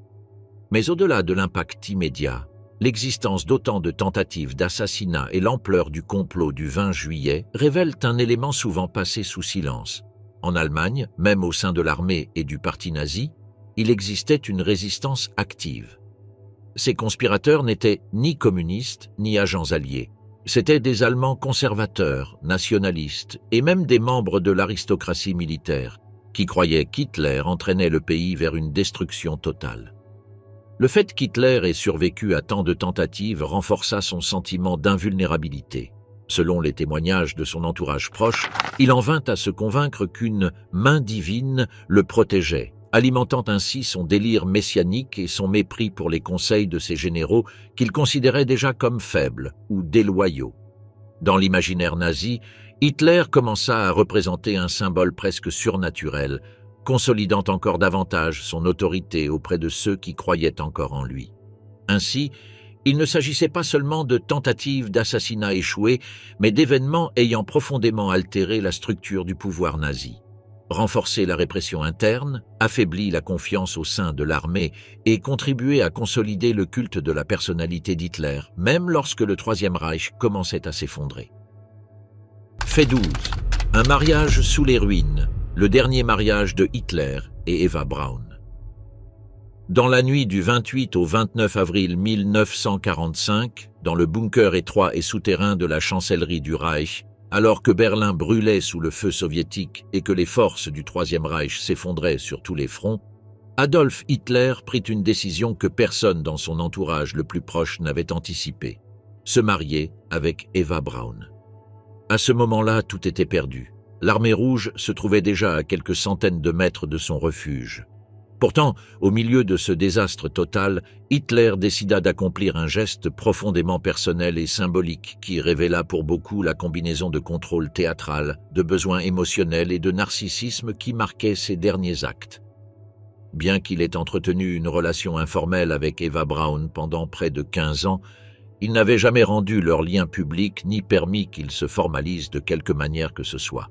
Mais au-delà de l'impact immédiat, l'existence d'autant de tentatives d'assassinat et l'ampleur du complot du 20 juillet révèlent un élément souvent passé sous silence. En Allemagne, même au sein de l'armée et du parti nazi, il existait une résistance active. Ces conspirateurs n'étaient ni communistes ni agents alliés. C'étaient des Allemands conservateurs, nationalistes et même des membres de l'aristocratie militaire qui croyaient qu'Hitler entraînait le pays vers une destruction totale. Le fait qu'Hitler ait survécu à tant de tentatives renforça son sentiment d'invulnérabilité. Selon les témoignages de son entourage proche, il en vint à se convaincre qu'une main divine le protégeait, alimentant ainsi son délire messianique et son mépris pour les conseils de ses généraux qu'il considérait déjà comme faibles ou déloyaux. Dans l'imaginaire nazi, Hitler commença à représenter un symbole presque surnaturel, consolidant encore davantage son autorité auprès de ceux qui croyaient encore en lui. Ainsi, il ne s'agissait pas seulement de tentatives d'assassinat échouées, mais d'événements ayant profondément altéré la structure du pouvoir nazi. Renforcer la répression interne, affaibli la confiance au sein de l'armée et contribué à consolider le culte de la personnalité d'Hitler, même lorsque le Troisième Reich commençait à s'effondrer. Fait 12. Un mariage sous les ruines, le dernier mariage de Hitler et Eva Braun. Dans la nuit du 28 au 29 avril 1945, dans le bunker étroit et souterrain de la chancellerie du Reich, alors que Berlin brûlait sous le feu soviétique et que les forces du Troisième Reich s'effondraient sur tous les fronts, Adolf Hitler prit une décision que personne dans son entourage le plus proche n'avait anticipée: se marier avec Eva Braun. À ce moment-là, tout était perdu. L'armée rouge se trouvait déjà à quelques centaines de mètres de son refuge. Pourtant, au milieu de ce désastre total, Hitler décida d'accomplir un geste profondément personnel et symbolique qui révéla pour beaucoup la combinaison de contrôle théâtral, de besoins émotionnels et de narcissisme qui marquait ses derniers actes. Bien qu'il ait entretenu une relation informelle avec Eva Braun pendant près de 15 ans, il n'avait jamais rendu leur lien public ni permis qu'ils se formalisent de quelque manière que ce soit.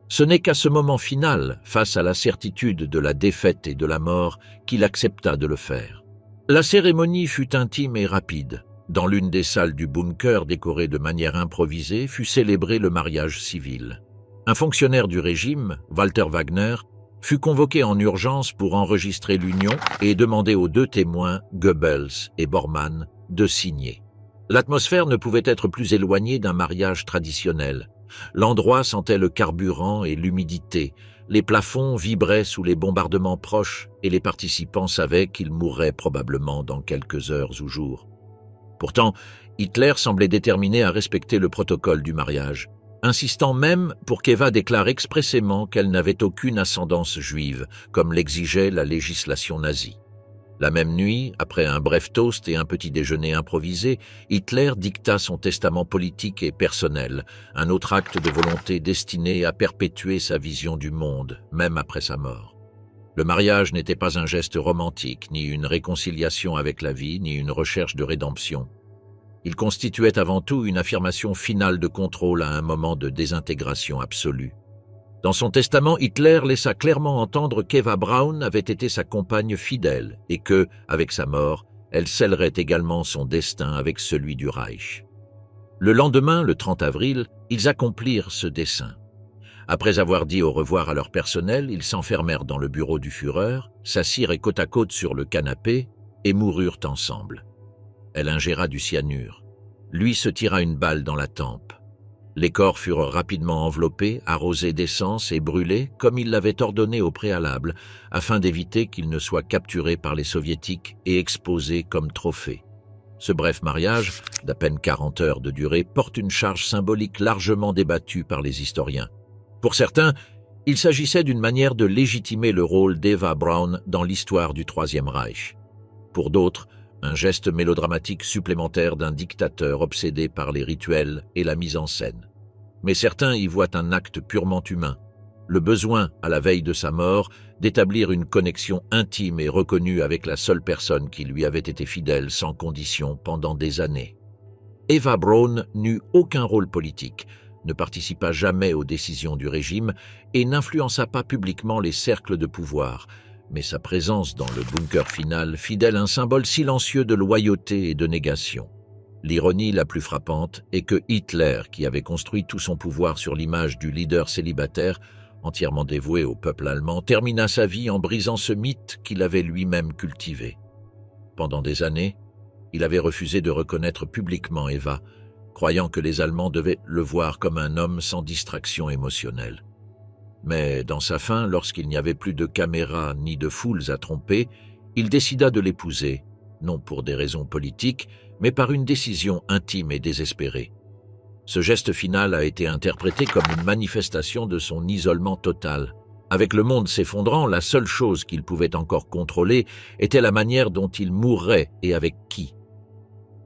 Ce n'est qu'à ce moment final, face à la certitude de la défaite et de la mort, qu'il accepta de le faire. La cérémonie fut intime et rapide. Dans l'une des salles du bunker décorée de manière improvisée fut célébré le mariage civil. Un fonctionnaire du régime, Walter Wagner, fut convoqué en urgence pour enregistrer l'union et demander aux deux témoins, Goebbels et Bormann, de signer. L'atmosphère ne pouvait être plus éloignée d'un mariage traditionnel. L'endroit sentait le carburant et l'humidité, les plafonds vibraient sous les bombardements proches et les participants savaient qu'ils mourraient probablement dans quelques heures ou jours. Pourtant, Hitler semblait déterminé à respecter le protocole du mariage, insistant même pour qu'Eva déclare expressément qu'elle n'avait aucune ascendance juive, comme l'exigeait la législation nazie. La même nuit, après un bref toast et un petit déjeuner improvisé, Hitler dicta son testament politique et personnel, un autre acte de volonté destiné à perpétuer sa vision du monde, même après sa mort. Le mariage n'était pas un geste romantique, ni une réconciliation avec la vie, ni une recherche de rédemption. Il constituait avant tout une affirmation finale de contrôle à un moment de désintégration absolue. Dans son testament, Hitler laissa clairement entendre qu'Eva Braun avait été sa compagne fidèle et que, avec sa mort, elle scellerait également son destin avec celui du Reich. Le lendemain, le 30 avril, ils accomplirent ce dessein. Après avoir dit au revoir à leur personnel, ils s'enfermèrent dans le bureau du Führer, s'assirent côte à côte sur le canapé et moururent ensemble. Elle ingéra du cyanure. Lui se tira une balle dans la tempe. Les corps furent rapidement enveloppés, arrosés d'essence et brûlés comme il l'avait ordonné au préalable, afin d'éviter qu'ils ne soient capturés par les soviétiques et exposés comme trophées. Ce bref mariage, d'à peine 40 heures de durée, porte une charge symbolique largement débattue par les historiens. Pour certains, il s'agissait d'une manière de légitimer le rôle d'Eva Braun dans l'histoire du Troisième Reich. Pour d'autres, un geste mélodramatique supplémentaire d'un dictateur obsédé par les rituels et la mise en scène. Mais certains y voient un acte purement humain, le besoin, à la veille de sa mort, d'établir une connexion intime et reconnue avec la seule personne qui lui avait été fidèle sans condition pendant des années. Eva Braun n'eut aucun rôle politique, ne participa jamais aux décisions du régime et n'influença pas publiquement les cercles de pouvoir, mais sa présence dans le bunker final fit d'elle un symbole silencieux de loyauté et de négation. L'ironie la plus frappante est que Hitler, qui avait construit tout son pouvoir sur l'image du leader célibataire, entièrement dévoué au peuple allemand, termina sa vie en brisant ce mythe qu'il avait lui-même cultivé. Pendant des années, il avait refusé de reconnaître publiquement Eva, croyant que les Allemands devaient le voir comme un homme sans distraction émotionnelle. Mais dans sa fin, lorsqu'il n'y avait plus de caméras ni de foules à tromper, il décida de l'épouser, non pour des raisons politiques, mais par une décision intime et désespérée. Ce geste final a été interprété comme une manifestation de son isolement total. Avec le monde s'effondrant, la seule chose qu'il pouvait encore contrôler était la manière dont il mourrait et avec qui.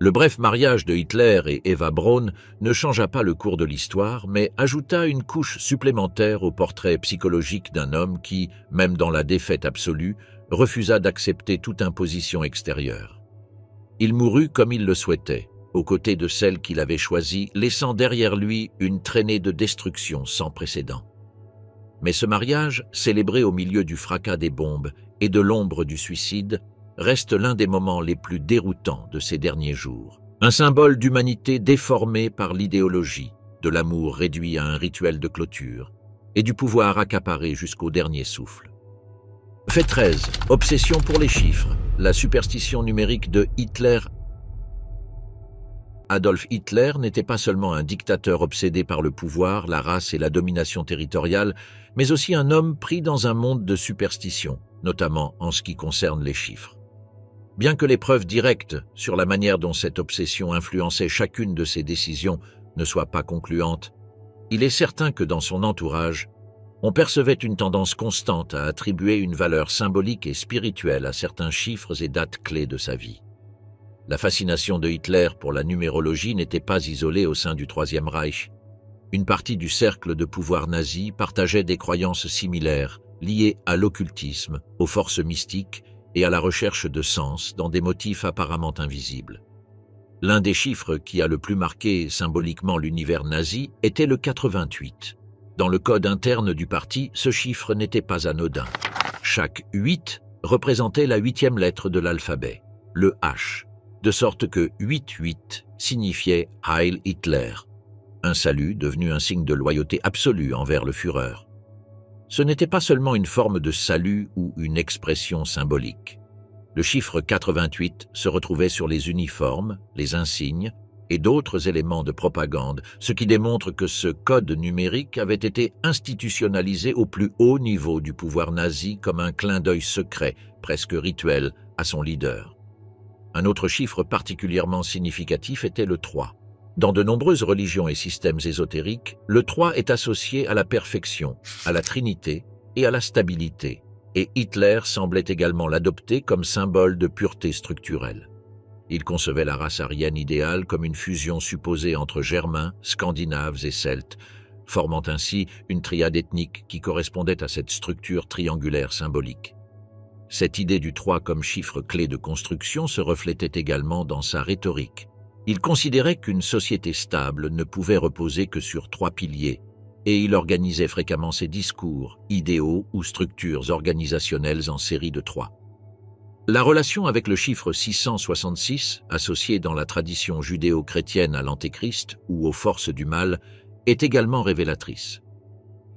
Le bref mariage de Hitler et Eva Braun ne changea pas le cours de l'histoire, mais ajouta une couche supplémentaire au portrait psychologique d'un homme qui, même dans la défaite absolue, refusa d'accepter toute imposition extérieure. Il mourut comme il le souhaitait, aux côtés de celle qu'il avait choisie, laissant derrière lui une traînée de destruction sans précédent. Mais ce mariage, célébré au milieu du fracas des bombes et de l'ombre du suicide, reste l'un des moments les plus déroutants de ces derniers jours. Un symbole d'humanité déformé par l'idéologie, de l'amour réduit à un rituel de clôture, et du pouvoir accaparé jusqu'au dernier souffle. Fait 13. Obsession pour les chiffres. La superstition numérique de Hitler. Adolf Hitler n'était pas seulement un dictateur obsédé par le pouvoir, la race et la domination territoriale, mais aussi un homme pris dans un monde de superstitions, notamment en ce qui concerne les chiffres. Bien que les preuves directes sur la manière dont cette obsession influençait chacune de ses décisions ne soient pas concluantes, il est certain que dans son entourage, on percevait une tendance constante à attribuer une valeur symbolique et spirituelle à certains chiffres et dates clés de sa vie. La fascination de Hitler pour la numérologie n'était pas isolée au sein du Troisième Reich. Une partie du cercle de pouvoir nazi partageait des croyances similaires, liées à l'occultisme, aux forces mystiques et à la recherche de sens dans des motifs apparemment invisibles. L'un des chiffres qui a le plus marqué symboliquement l'univers nazi était le 88. Dans le code interne du parti, ce chiffre n'était pas anodin. Chaque 8 représentait la 8e lettre de l'alphabet, le H, de sorte que 88 signifiait Heil Hitler, un salut devenu un signe de loyauté absolue envers le Führer. Ce n'était pas seulement une forme de salut ou une expression symbolique. Le chiffre 88 se retrouvait sur les uniformes, les insignes et d'autres éléments de propagande, ce qui démontre que ce code numérique avait été institutionnalisé au plus haut niveau du pouvoir nazi comme un clin d'œil secret, presque rituel, à son leader. Un autre chiffre particulièrement significatif était le 3. Dans de nombreuses religions et systèmes ésotériques, le 3 est associé à la perfection, à la Trinité et à la stabilité, et Hitler semblait également l'adopter comme symbole de pureté structurelle. Il concevait la race aryenne idéale comme une fusion supposée entre Germains, Scandinaves et Celtes, formant ainsi une triade ethnique qui correspondait à cette structure triangulaire symbolique. Cette idée du 3 comme chiffre clé de construction se reflétait également dans sa rhétorique. Il considérait qu'une société stable ne pouvait reposer que sur 3 piliers, et il organisait fréquemment ses discours, idéaux ou structures organisationnelles en série de 3. La relation avec le chiffre 666, associé dans la tradition judéo-chrétienne à l'Antéchrist ou aux forces du mal, est également révélatrice.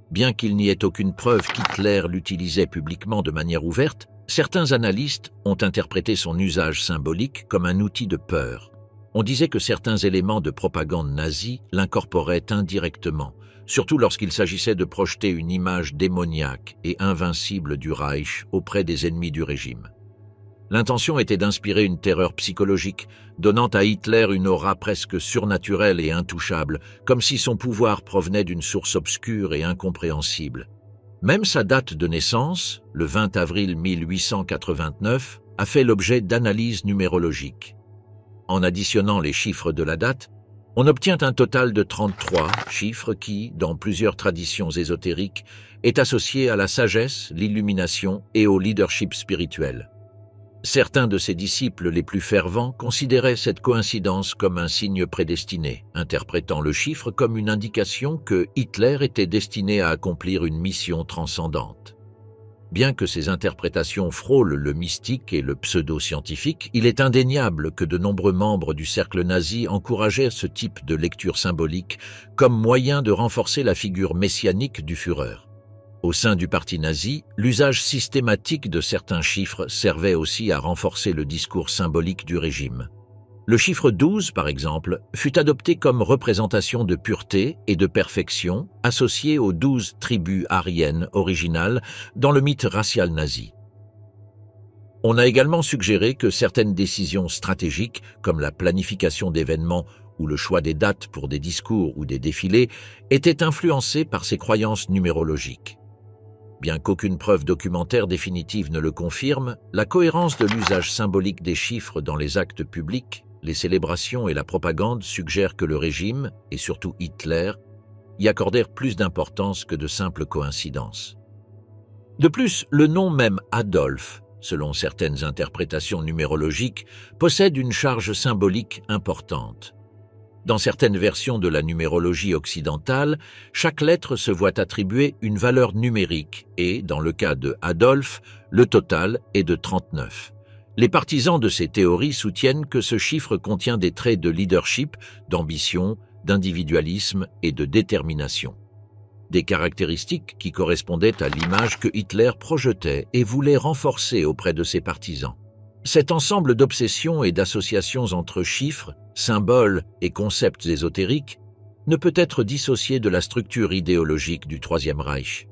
Bien qu'il n'y ait aucune preuve qu'Hitler l'utilisait publiquement de manière ouverte, certains analystes ont interprété son usage symbolique comme un outil de peur. On disait que certains éléments de propagande nazie l'incorporaient indirectement, surtout lorsqu'il s'agissait de projeter une image démoniaque et invincible du Reich auprès des ennemis du régime. L'intention était d'inspirer une terreur psychologique, donnant à Hitler une aura presque surnaturelle et intouchable, comme si son pouvoir provenait d'une source obscure et incompréhensible. Même sa date de naissance, le 20 avril 1889, a fait l'objet d'analyses numérologiques. En additionnant les chiffres de la date, on obtient un total de 33 chiffres qui, dans plusieurs traditions ésotériques, est associé à la sagesse, l'illumination et au leadership spirituel. Certains de ses disciples les plus fervents considéraient cette coïncidence comme un signe prédestiné, interprétant le chiffre comme une indication que Hitler était destiné à accomplir une mission transcendante. Bien que ces interprétations frôlent le mystique et le pseudo-scientifique, il est indéniable que de nombreux membres du cercle nazi encourageaient ce type de lecture symbolique comme moyen de renforcer la figure messianique du Führer. Au sein du parti nazi, l'usage systématique de certains chiffres servait aussi à renforcer le discours symbolique du régime. Le chiffre 12, par exemple, fut adopté comme représentation de pureté et de perfection associée aux 12 tribus aryennes originales dans le mythe racial nazi. On a également suggéré que certaines décisions stratégiques, comme la planification d'événements ou le choix des dates pour des discours ou des défilés, étaient influencées par ces croyances numérologiques. Bien qu'aucune preuve documentaire définitive ne le confirme, la cohérence de l'usage symbolique des chiffres dans les actes publics les célébrations et la propagande suggèrent que le régime, et surtout Hitler, y accordèrent plus d'importance que de simples coïncidences. De plus, le nom même Adolf, selon certaines interprétations numérologiques, possède une charge symbolique importante. Dans certaines versions de la numérologie occidentale, chaque lettre se voit attribuer une valeur numérique et, dans le cas de Adolf, le total est de 39. Les partisans de ces théories soutiennent que ce chiffre contient des traits de leadership, d'ambition, d'individualisme et de détermination. Des caractéristiques qui correspondaient à l'image que Hitler projetait et voulait renforcer auprès de ses partisans. Cet ensemble d'obsessions et d'associations entre chiffres, symboles et concepts ésotériques ne peut être dissocié de la structure idéologique du Troisième Reich.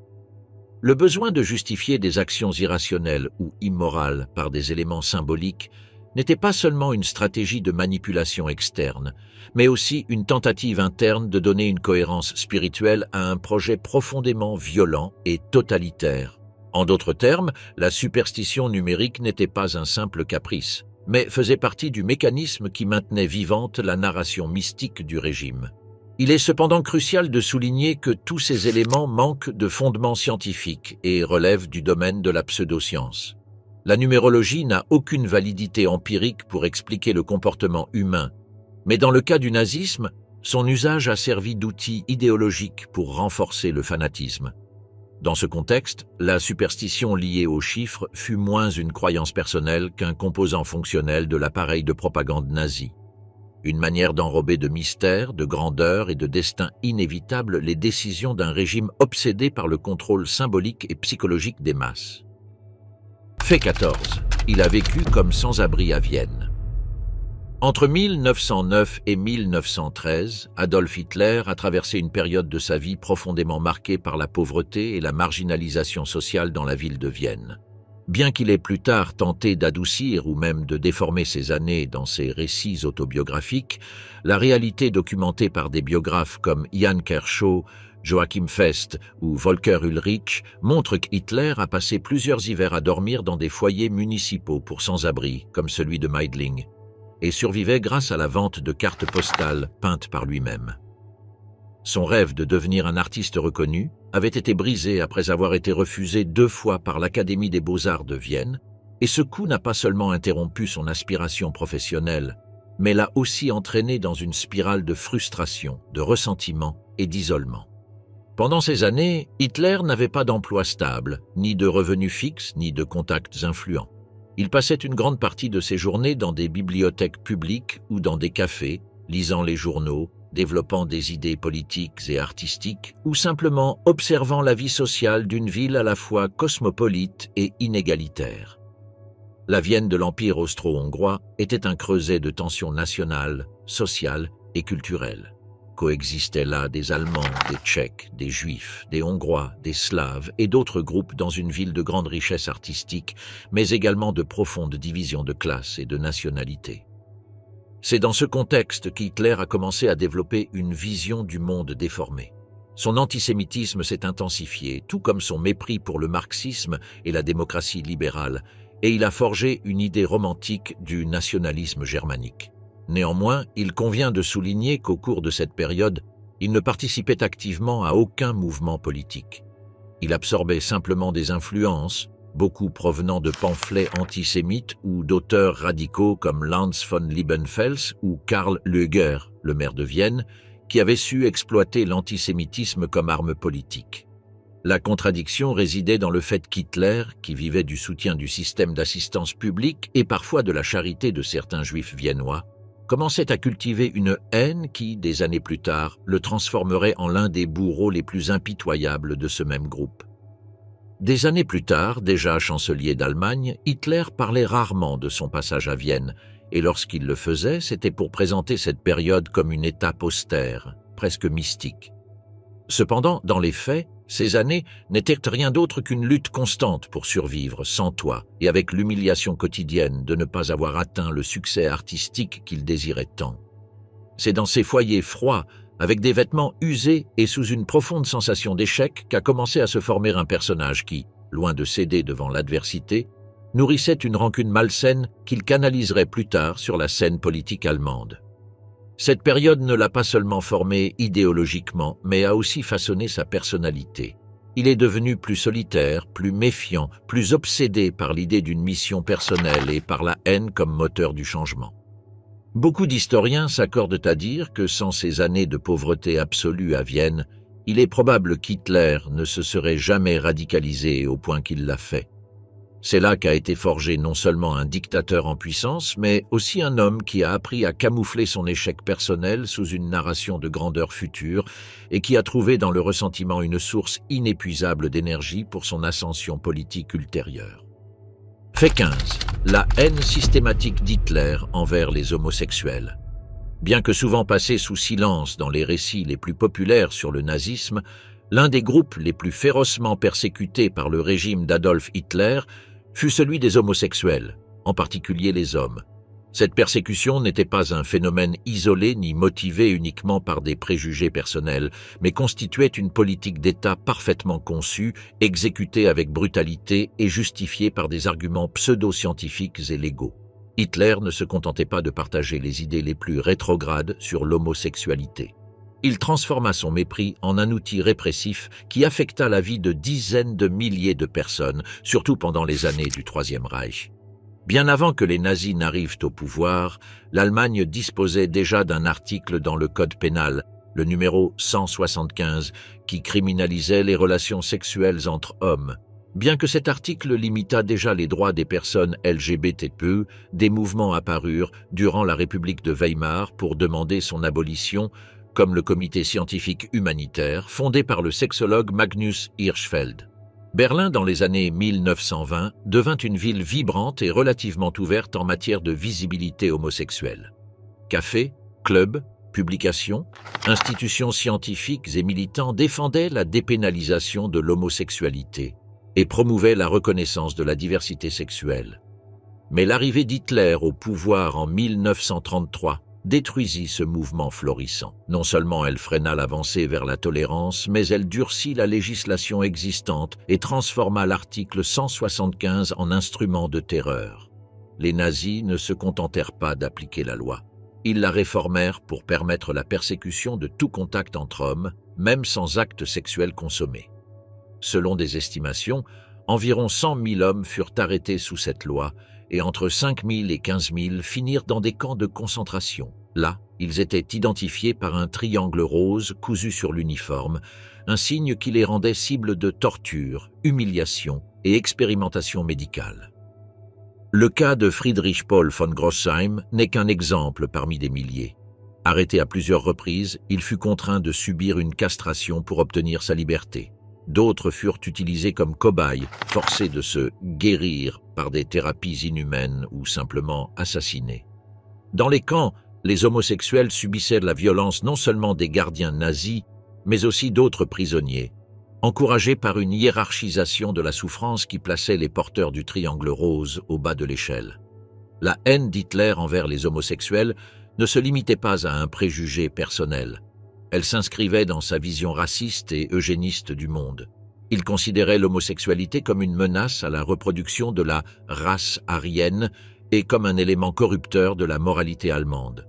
Le besoin de justifier des actions irrationnelles ou immorales par des éléments symboliques n'était pas seulement une stratégie de manipulation externe, mais aussi une tentative interne de donner une cohérence spirituelle à un projet profondément violent et totalitaire. En d'autres termes, la superstition numérique n'était pas un simple caprice, mais faisait partie du mécanisme qui maintenait vivante la narration mystique du régime. Il est cependant crucial de souligner que tous ces éléments manquent de fondement scientifique et relèvent du domaine de la pseudoscience. La numérologie n'a aucune validité empirique pour expliquer le comportement humain, mais dans le cas du nazisme, son usage a servi d'outil idéologique pour renforcer le fanatisme. Dans ce contexte, la superstition liée aux chiffres fut moins une croyance personnelle qu'un composant fonctionnel de l'appareil de propagande nazi. Une manière d'enrober de mystère, de grandeur et de destin inévitable les décisions d'un régime obsédé par le contrôle symbolique et psychologique des masses. Fait 14. Il a vécu comme sans-abri à Vienne. Entre 1909 et 1913, Adolf Hitler a traversé une période de sa vie profondément marquée par la pauvreté et la marginalisation sociale dans la ville de Vienne. Bien qu'il ait plus tard tenté d'adoucir ou même de déformer ces années dans ses récits autobiographiques, la réalité documentée par des biographes comme Jan Kershaw, Joachim Fest ou Volker Ulrich montre qu'Hitler a passé plusieurs hivers à dormir dans des foyers municipaux pour sans-abri, comme celui de Meidling, et survivait grâce à la vente de cartes postales peintes par lui-même. Son rêve de devenir un artiste reconnu avait été brisé après avoir été refusé 2 fois par l'Académie des Beaux-Arts de Vienne, et ce coup n'a pas seulement interrompu son aspiration professionnelle, mais l'a aussi entraîné dans une spirale de frustration, de ressentiment et d'isolement. Pendant ces années, Hitler n'avait pas d'emploi stable, ni de revenus fixes, ni de contacts influents. Il passait une grande partie de ses journées dans des bibliothèques publiques ou dans des cafés, lisant les journaux, développant des idées politiques et artistiques, ou simplement observant la vie sociale d'une ville à la fois cosmopolite et inégalitaire. La Vienne de l'Empire austro-hongrois était un creuset de tensions nationales, sociales et culturelles. Coexistaient là des Allemands, des Tchèques, des Juifs, des Hongrois, des Slaves et d'autres groupes dans une ville de grande richesse artistique, mais également de profondes divisions de classe et de nationalité. C'est dans ce contexte qu'Hitler a commencé à développer une vision du monde déformé. Son antisémitisme s'est intensifié, tout comme son mépris pour le marxisme et la démocratie libérale, et il a forgé une idée romantique du nationalisme germanique. Néanmoins, il convient de souligner qu'au cours de cette période, il ne participait activement à aucun mouvement politique. Il absorbait simplement des influences, beaucoup provenant de pamphlets antisémites ou d'auteurs radicaux comme Lanz von Liebenfels ou Karl Lueger, le maire de Vienne, qui avaient su exploiter l'antisémitisme comme arme politique. La contradiction résidait dans le fait qu'Hitler, qui vivait du soutien du système d'assistance publique et parfois de la charité de certains juifs viennois, commençait à cultiver une haine qui, des années plus tard, le transformerait en l'un des bourreaux les plus impitoyables de ce même groupe. Des années plus tard, déjà chancelier d'Allemagne, Hitler parlait rarement de son passage à Vienne, et lorsqu'il le faisait, c'était pour présenter cette période comme une étape austère, presque mystique. Cependant, dans les faits, ces années n'étaient rien d'autre qu'une lutte constante pour survivre sans toit et avec l'humiliation quotidienne de ne pas avoir atteint le succès artistique qu'il désirait tant. C'est dans ces foyers froids, avec des vêtements usés et sous une profonde sensation d'échec qu'a commencé à se former un personnage qui, loin de céder devant l'adversité, nourrissait une rancune malsaine qu'il canaliserait plus tard sur la scène politique allemande. Cette période ne l'a pas seulement formé idéologiquement, mais a aussi façonné sa personnalité. Il est devenu plus solitaire, plus méfiant, plus obsédé par l'idée d'une mission personnelle et par la haine comme moteur du changement. Beaucoup d'historiens s'accordent à dire que sans ces années de pauvreté absolue à Vienne, il est probable qu'Hitler ne se serait jamais radicalisé au point qu'il l'a fait. C'est là qu'a été forgé non seulement un dictateur en puissance, mais aussi un homme qui a appris à camoufler son échec personnel sous une narration de grandeur future et qui a trouvé dans le ressentiment une source inépuisable d'énergie pour son ascension politique ultérieure. Fait 15. La haine systématique d'Hitler envers les homosexuels. Bien que souvent passé sous silence dans les récits les plus populaires sur le nazisme, l'un des groupes les plus férocement persécutés par le régime d'Adolf Hitler fut celui des homosexuels, en particulier les hommes. Cette persécution n'était pas un phénomène isolé ni motivé uniquement par des préjugés personnels, mais constituait une politique d'État parfaitement conçue, exécutée avec brutalité et justifiée par des arguments pseudo-scientifiques et légaux. Hitler ne se contentait pas de partager les idées les plus rétrogrades sur l'homosexualité. Il transforma son mépris en un outil répressif qui affecta la vie de dizaines de milliers de personnes, surtout pendant les années du Troisième Reich. Bien avant que les nazis n'arrivent au pouvoir, l'Allemagne disposait déjà d'un article dans le Code pénal, le numéro 175, qui criminalisait les relations sexuelles entre hommes. Bien que cet article limitât déjà les droits des personnes LGBT+, des mouvements apparurent durant la République de Weimar pour demander son abolition, comme le comité scientifique humanitaire fondé par le sexologue Magnus Hirschfeld. Berlin, dans les années 1920, devint une ville vibrante et relativement ouverte en matière de visibilité homosexuelle. Cafés, clubs, publications, institutions scientifiques et militants défendaient la dépénalisation de l'homosexualité et promouvaient la reconnaissance de la diversité sexuelle. Mais l'arrivée d'Hitler au pouvoir en 1933 détruisit ce mouvement florissant. Non seulement elle freina l'avancée vers la tolérance, mais elle durcit la législation existante et transforma l'article 175 en instrument de terreur. Les nazis ne se contentèrent pas d'appliquer la loi. Ils la réformèrent pour permettre la persécution de tout contact entre hommes, même sans acte sexuel consommé. Selon des estimations, environ 100 000 hommes furent arrêtés sous cette loi, et entre 5 000 et 15 000 finirent dans des camps de concentration. Là, ils étaient identifiés par un triangle rose cousu sur l'uniforme, un signe qui les rendait cibles de torture, humiliation et expérimentation médicale. Le cas de Friedrich Paul von Grossheim n'est qu'un exemple parmi des milliers. Arrêté à plusieurs reprises, il fut contraint de subir une castration pour obtenir sa liberté. D'autres furent utilisés comme cobayes, forcés de se guérir par des thérapies inhumaines ou simplement assassinés. Dans les camps, les homosexuels subissaient la violence non seulement des gardiens nazis, mais aussi d'autres prisonniers, encouragés par une hiérarchisation de la souffrance qui plaçait les porteurs du triangle rose au bas de l'échelle. La haine d'Hitler envers les homosexuels ne se limitait pas à un préjugé personnel. Elle s'inscrivait dans sa vision raciste et eugéniste du monde. Il considérait l'homosexualité comme une menace à la reproduction de la race aryenne et comme un élément corrupteur de la moralité allemande.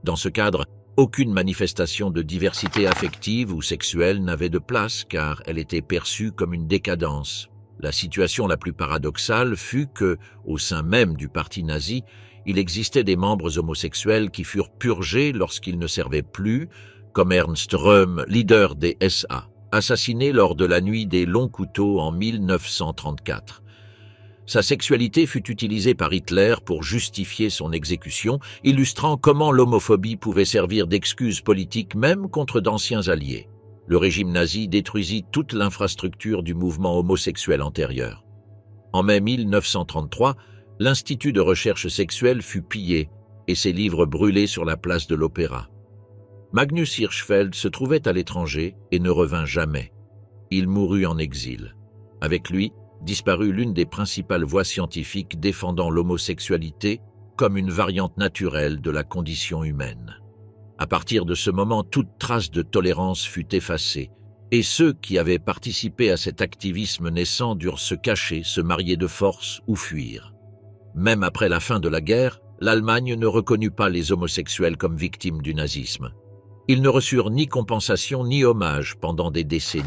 Dans ce cadre, aucune manifestation de diversité affective ou sexuelle n'avait de place car elle était perçue comme une décadence. La situation la plus paradoxale fut que, au sein même du parti nazi, il existait des membres homosexuels qui furent purgés lorsqu'ils ne servaient plus, comme Ernst Röhm, leader des SA, assassiné lors de la nuit des longs couteaux en 1934. Sa sexualité fut utilisée par Hitler pour justifier son exécution, illustrant comment l'homophobie pouvait servir d'excuse politique même contre d'anciens alliés. Le régime nazi détruisit toute l'infrastructure du mouvement homosexuel antérieur. En mai 1933, l'Institut de recherche sexuelle fut pillé et ses livres brûlés sur la place de l'Opéra. Magnus Hirschfeld se trouvait à l'étranger et ne revint jamais. Il mourut en exil. Avec lui, disparut l'une des principales voix scientifiques défendant l'homosexualité comme une variante naturelle de la condition humaine. À partir de ce moment, toute trace de tolérance fut effacée Et ceux qui avaient participé à cet activisme naissant durent se cacher, se marier de force ou fuir. Même après la fin de la guerre, l'Allemagne ne reconnut pas les homosexuels comme victimes du nazisme. Ils ne reçurent ni compensation ni hommage pendant des décennies.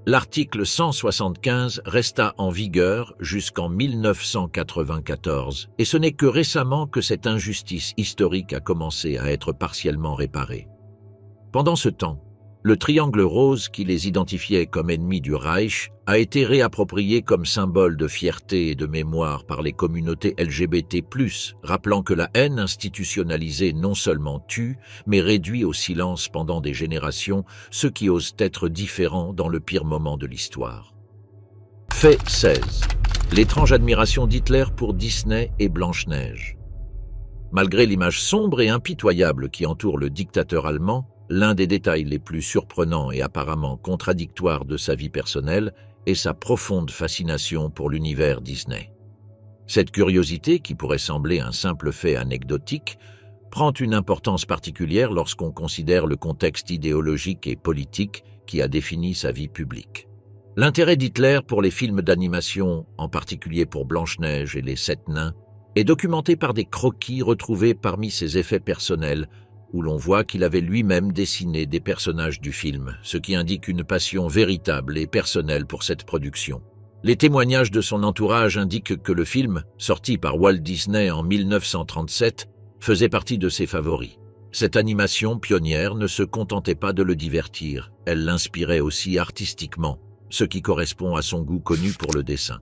L'article 175 resta en vigueur jusqu'en 1994, et ce n'est que récemment que cette injustice historique a commencé à être partiellement réparée. Pendant ce temps, le triangle rose qui les identifiait comme ennemis du Reich a été réapproprié comme symbole de fierté et de mémoire par les communautés LGBT+, rappelant que la haine institutionnalisée non seulement tue, mais réduit au silence pendant des générations ceux qui osent être différents dans le pire moment de l'histoire. Fait 16. L'étrange admiration d'Hitler pour Disney et Blanche-Neige. Malgré l'image sombre et impitoyable qui entoure le dictateur allemand, l'un des détails les plus surprenants et apparemment contradictoires de sa vie personnelle est sa profonde fascination pour l'univers Disney. Cette curiosité, qui pourrait sembler un simple fait anecdotique, prend une importance particulière lorsqu'on considère le contexte idéologique et politique qui a défini sa vie publique. L'intérêt d'Hitler pour les films d'animation, en particulier pour Blanche-Neige et les Sept Nains, est documenté par des croquis retrouvés parmi ses effets personnels, où l'on voit qu'il avait lui-même dessiné des personnages du film, ce qui indique une passion véritable et personnelle pour cette production. Les témoignages de son entourage indiquent que le film, sorti par Walt Disney en 1937, faisait partie de ses favoris. Cette animation pionnière ne se contentait pas de le divertir, elle l'inspirait aussi artistiquement, ce qui correspond à son goût connu pour le dessin.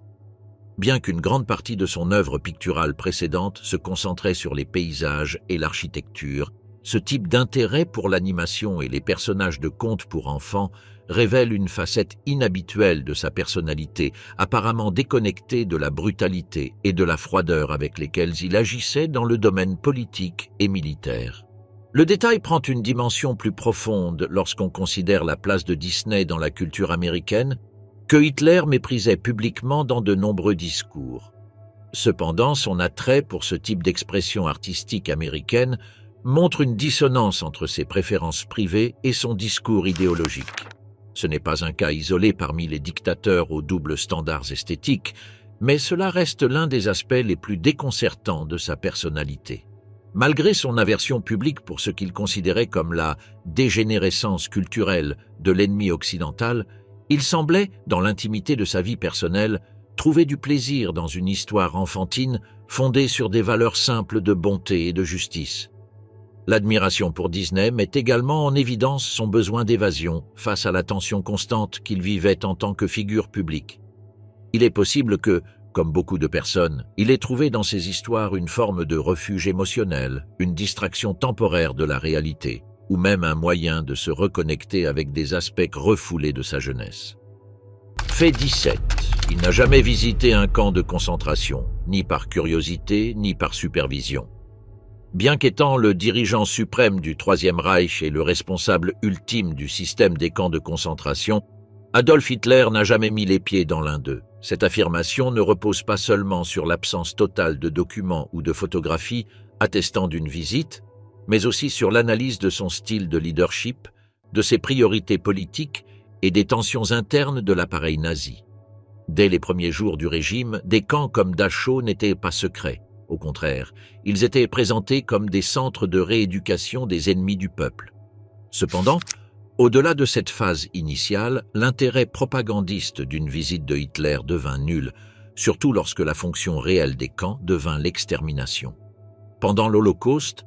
Bien qu'une grande partie de son œuvre picturale précédente se concentrait sur les paysages et l'architecture, ce type d'intérêt pour l'animation et les personnages de contes pour enfants révèle une facette inhabituelle de sa personnalité, apparemment déconnectée de la brutalité et de la froideur avec lesquelles il agissait dans le domaine politique et militaire. Le détail prend une dimension plus profonde lorsqu'on considère la place de Disney dans la culture américaine, que Hitler méprisait publiquement dans de nombreux discours. Cependant, son attrait pour ce type d'expression artistique américaine montre une dissonance entre ses préférences privées et son discours idéologique. Ce n'est pas un cas isolé parmi les dictateurs aux doubles standards esthétiques, mais cela reste l'un des aspects les plus déconcertants de sa personnalité. Malgré son aversion publique pour ce qu'il considérait comme la dégénérescence culturelle de l'ennemi occidental, il semblait, dans l'intimité de sa vie personnelle, trouver du plaisir dans une histoire enfantine fondée sur des valeurs simples de bonté et de justice. L'admiration pour Disney met également en évidence son besoin d'évasion face à la tension constante qu'il vivait en tant que figure publique. Il est possible que, comme beaucoup de personnes, il ait trouvé dans ces histoires une forme de refuge émotionnel, une distraction temporaire de la réalité, ou même un moyen de se reconnecter avec des aspects refoulés de sa jeunesse. Fait 17. Il n'a jamais visité un camp de concentration, ni par curiosité, ni par supervision. Bien qu'étant le dirigeant suprême du Troisième Reich et le responsable ultime du système des camps de concentration, Adolf Hitler n'a jamais mis les pieds dans l'un d'eux. Cette affirmation ne repose pas seulement sur l'absence totale de documents ou de photographies attestant d'une visite, mais aussi sur l'analyse de son style de leadership, de ses priorités politiques et des tensions internes de l'appareil nazi. Dès les premiers jours du régime, des camps comme Dachau n'étaient pas secrets. Au contraire, ils étaient présentés comme des centres de rééducation des ennemis du peuple. Cependant, au-delà de cette phase initiale, l'intérêt propagandiste d'une visite de Hitler devint nul, surtout lorsque la fonction réelle des camps devint l'extermination. Pendant l'Holocauste,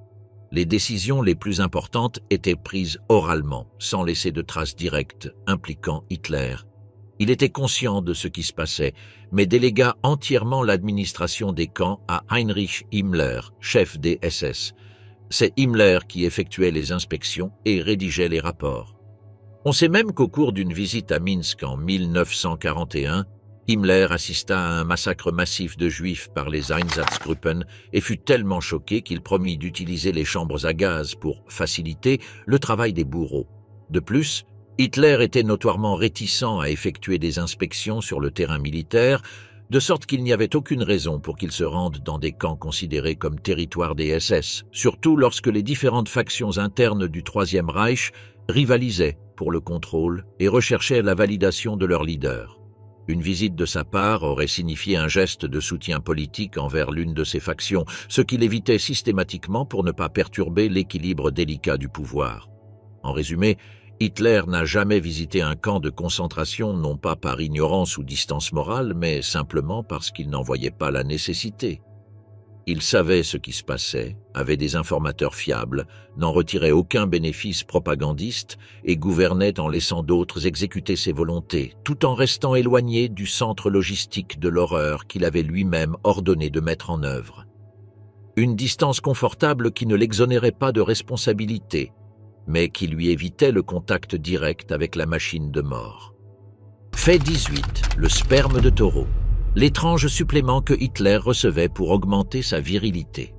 les décisions les plus importantes étaient prises oralement, sans laisser de traces directes impliquant Hitler. Il était conscient de ce qui se passait, mais délégua entièrement l'administration des camps à Heinrich Himmler, chef des SS. C'est Himmler qui effectuait les inspections et rédigeait les rapports. On sait même qu'au cours d'une visite à Minsk en 1941, Himmler assista à un massacre massif de Juifs par les Einsatzgruppen et fut tellement choqué qu'il promit d'utiliser les chambres à gaz pour faciliter le travail des bourreaux. De plus, Hitler était notoirement réticent à effectuer des inspections sur le terrain militaire, de sorte qu'il n'y avait aucune raison pour qu'il se rende dans des camps considérés comme territoire des SS, surtout lorsque les différentes factions internes du Troisième Reich rivalisaient pour le contrôle et recherchaient la validation de leur leader. Une visite de sa part aurait signifié un geste de soutien politique envers l'une de ces factions, ce qu'il évitait systématiquement pour ne pas perturber l'équilibre délicat du pouvoir. En résumé, Hitler n'a jamais visité un camp de concentration non pas par ignorance ou distance morale, mais simplement parce qu'il n'en voyait pas la nécessité. Il savait ce qui se passait, avait des informateurs fiables, n'en retirait aucun bénéfice propagandiste et gouvernait en laissant d'autres exécuter ses volontés, tout en restant éloigné du centre logistique de l'horreur qu'il avait lui-même ordonné de mettre en œuvre. Une distance confortable qui ne l'exonérait pas de responsabilité, mais qui lui évitait le contact direct avec la machine de mort. Fait 18. Le sperme de taureau. L'étrange supplément que Hitler recevait pour augmenter sa virilité.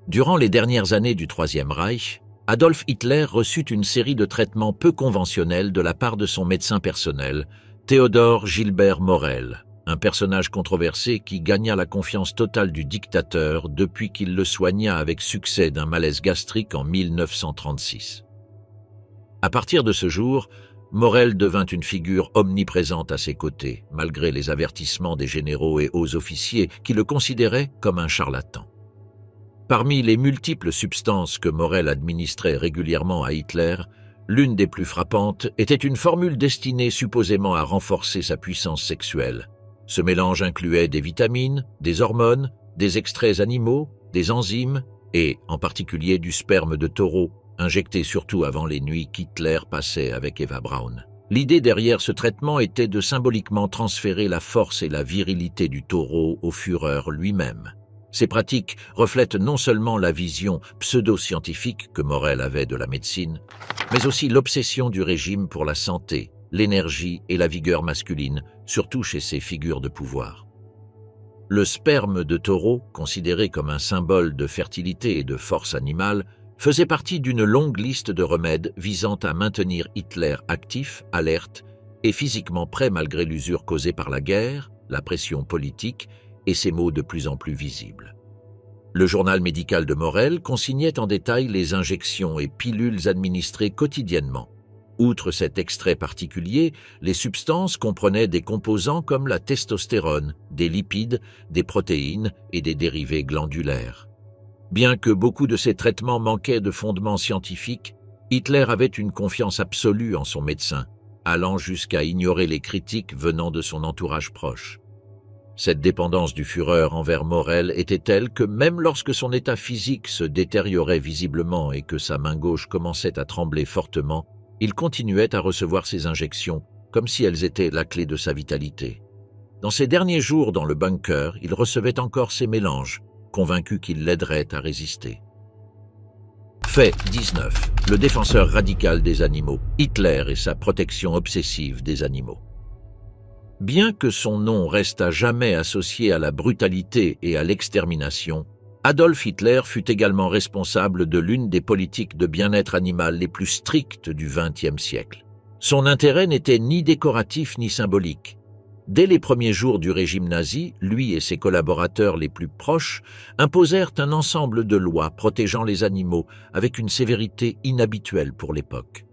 Durant les dernières années du Troisième Reich, Adolf Hitler reçut une série de traitements peu conventionnels de la part de son médecin personnel, Theodor Gilbert Morel, un personnage controversé qui gagna la confiance totale du dictateur depuis qu'il le soigna avec succès d'un malaise gastrique en 1936. À partir de ce jour, Morel devint une figure omniprésente à ses côtés, malgré les avertissements des généraux et hauts officiers qui le considéraient comme un charlatan. Parmi les multiples substances que Morel administrait régulièrement à Hitler, l'une des plus frappantes était une formule destinée supposément à renforcer sa puissance sexuelle. Ce mélange incluait des vitamines, des hormones, des extraits animaux, des enzymes et, en particulier, du sperme de taureau, injecté surtout avant les nuits qu'Hitler passait avec Eva Braun. L'idée derrière ce traitement était de symboliquement transférer la force et la virilité du taureau au Führer lui-même. Ces pratiques reflètent non seulement la vision pseudo-scientifique que Morel avait de la médecine, mais aussi l'obsession du régime pour la santé, l'énergie et la vigueur masculine, surtout chez ces figures de pouvoir. Le sperme de taureau, considéré comme un symbole de fertilité et de force animale, faisait partie d'une longue liste de remèdes visant à maintenir Hitler actif, alerte et physiquement prêt malgré l'usure causée par la guerre, la pression politique et ses maux de plus en plus visibles. Le journal médical de Morel consignait en détail les injections et pilules administrées quotidiennement. Outre cet extrait particulier, les substances comprenaient des composants comme la testostérone, des lipides, des protéines et des dérivés glandulaires. Bien que beaucoup de ces traitements manquaient de fondements scientifiques, Hitler avait une confiance absolue en son médecin, allant jusqu'à ignorer les critiques venant de son entourage proche. Cette dépendance du Führer envers Morel était telle que même lorsque son état physique se détériorait visiblement et que sa main gauche commençait à trembler fortement, il continuait à recevoir ses injections comme si elles étaient la clé de sa vitalité. Dans ses derniers jours dans le bunker, il recevait encore ces mélanges, convaincu qu'il l'aiderait à résister. Fait 19. Le défenseur radical des animaux, Hitler et sa protection obsessive des animaux. Bien que son nom reste à jamais associé à la brutalité et à l'extermination, Adolf Hitler fut également responsable de l'une des politiques de bien-être animal les plus strictes du XXe siècle. Son intérêt n'était ni décoratif ni symbolique. Dès les premiers jours du régime nazi, lui et ses collaborateurs les plus proches imposèrent un ensemble de lois protégeant les animaux avec une sévérité inhabituelle pour l'époque.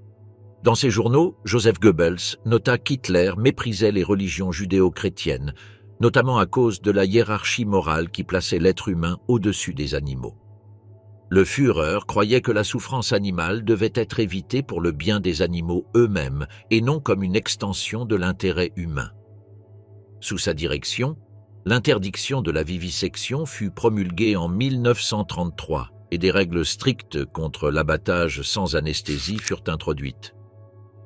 Dans ses journaux, Joseph Goebbels nota qu'Hitler méprisait les religions judéo-chrétiennes, notamment à cause de la hiérarchie morale qui plaçait l'être humain au-dessus des animaux. Le Führer croyait que la souffrance animale devait être évitée pour le bien des animaux eux-mêmes et non comme une extension de l'intérêt humain. Sous sa direction, l'interdiction de la vivisection fut promulguée en 1933 et des règles strictes contre l'abattage sans anesthésie furent introduites.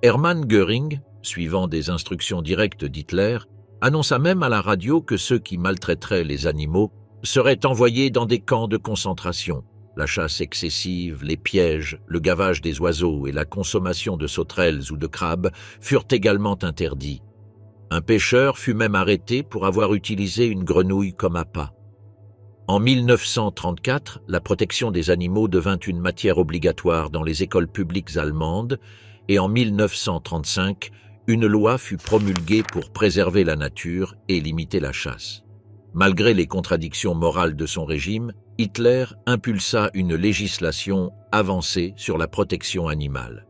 Hermann Göring, suivant des instructions directes d'Hitler, annonça même à la radio que ceux qui maltraiteraient les animaux seraient envoyés dans des camps de concentration. La chasse excessive, les pièges, le gavage des oiseaux et la consommation de sauterelles ou de crabes furent également interdits. Un pêcheur fut même arrêté pour avoir utilisé une grenouille comme appât. En 1934, la protection des animaux devint une matière obligatoire dans les écoles publiques allemandes et en 1935, une loi fut promulguée pour préserver la nature et limiter la chasse. Malgré les contradictions morales de son régime, Hitler impulsa une législation avancée sur la protection animale.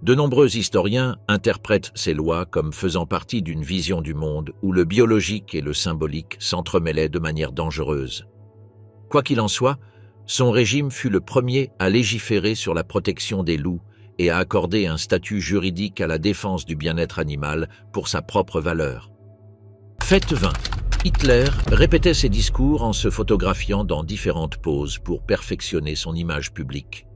De nombreux historiens interprètent ces lois comme faisant partie d'une vision du monde où le biologique et le symbolique s'entremêlaient de manière dangereuse. Quoi qu'il en soit, son régime fut le premier à légiférer sur la protection des loups et à accorder un statut juridique à la défense du bien-être animal pour sa propre valeur. Fait 20. Hitler répétait ses discours en se photographiant dans différentes poses pour perfectionner son image publique.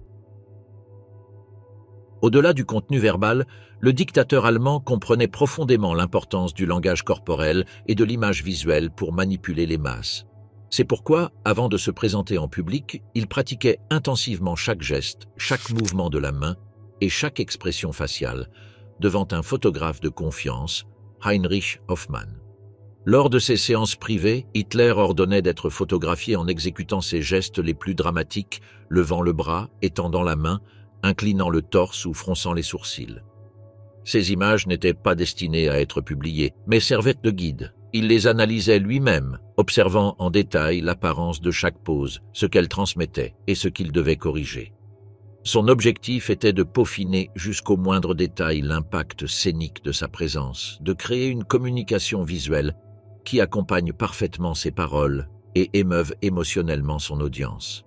Au-delà du contenu verbal, le dictateur allemand comprenait profondément l'importance du langage corporel et de l'image visuelle pour manipuler les masses. C'est pourquoi, avant de se présenter en public, il pratiquait intensivement chaque geste, chaque mouvement de la main et chaque expression faciale, devant un photographe de confiance, Heinrich Hoffmann. Lors de ses séances privées, Hitler ordonnait d'être photographié en exécutant ses gestes les plus dramatiques, levant le bras, étendant la main, inclinant le torse ou fronçant les sourcils. Ces images n'étaient pas destinées à être publiées, mais servaient de guide. Il les analysait lui-même, observant en détail l'apparence de chaque pose, ce qu'elle transmettait et ce qu'il devait corriger. Son objectif était de peaufiner jusqu'au moindre détail l'impact scénique de sa présence, de créer une communication visuelle qui accompagne parfaitement ses paroles et émeuve émotionnellement son audience.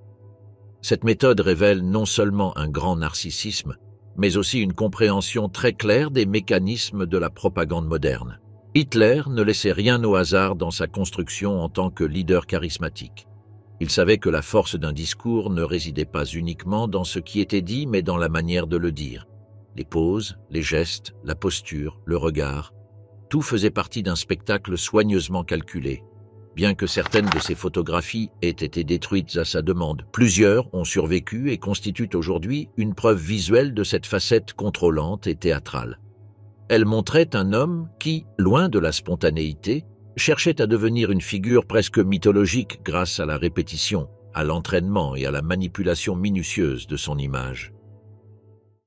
Cette méthode révèle non seulement un grand narcissisme, mais aussi une compréhension très claire des mécanismes de la propagande moderne. Hitler ne laissait rien au hasard dans sa construction en tant que leader charismatique. Il savait que la force d'un discours ne résidait pas uniquement dans ce qui était dit, mais dans la manière de le dire. Les poses, les gestes, la posture, le regard, tout faisait partie d'un spectacle soigneusement calculé. Bien que certaines de ces photographies aient été détruites à sa demande, plusieurs ont survécu et constituent aujourd'hui une preuve visuelle de cette facette contrôlante et théâtrale. Elles montraient un homme qui, loin de la spontanéité, cherchait à devenir une figure presque mythologique grâce à la répétition, à l'entraînement et à la manipulation minutieuse de son image.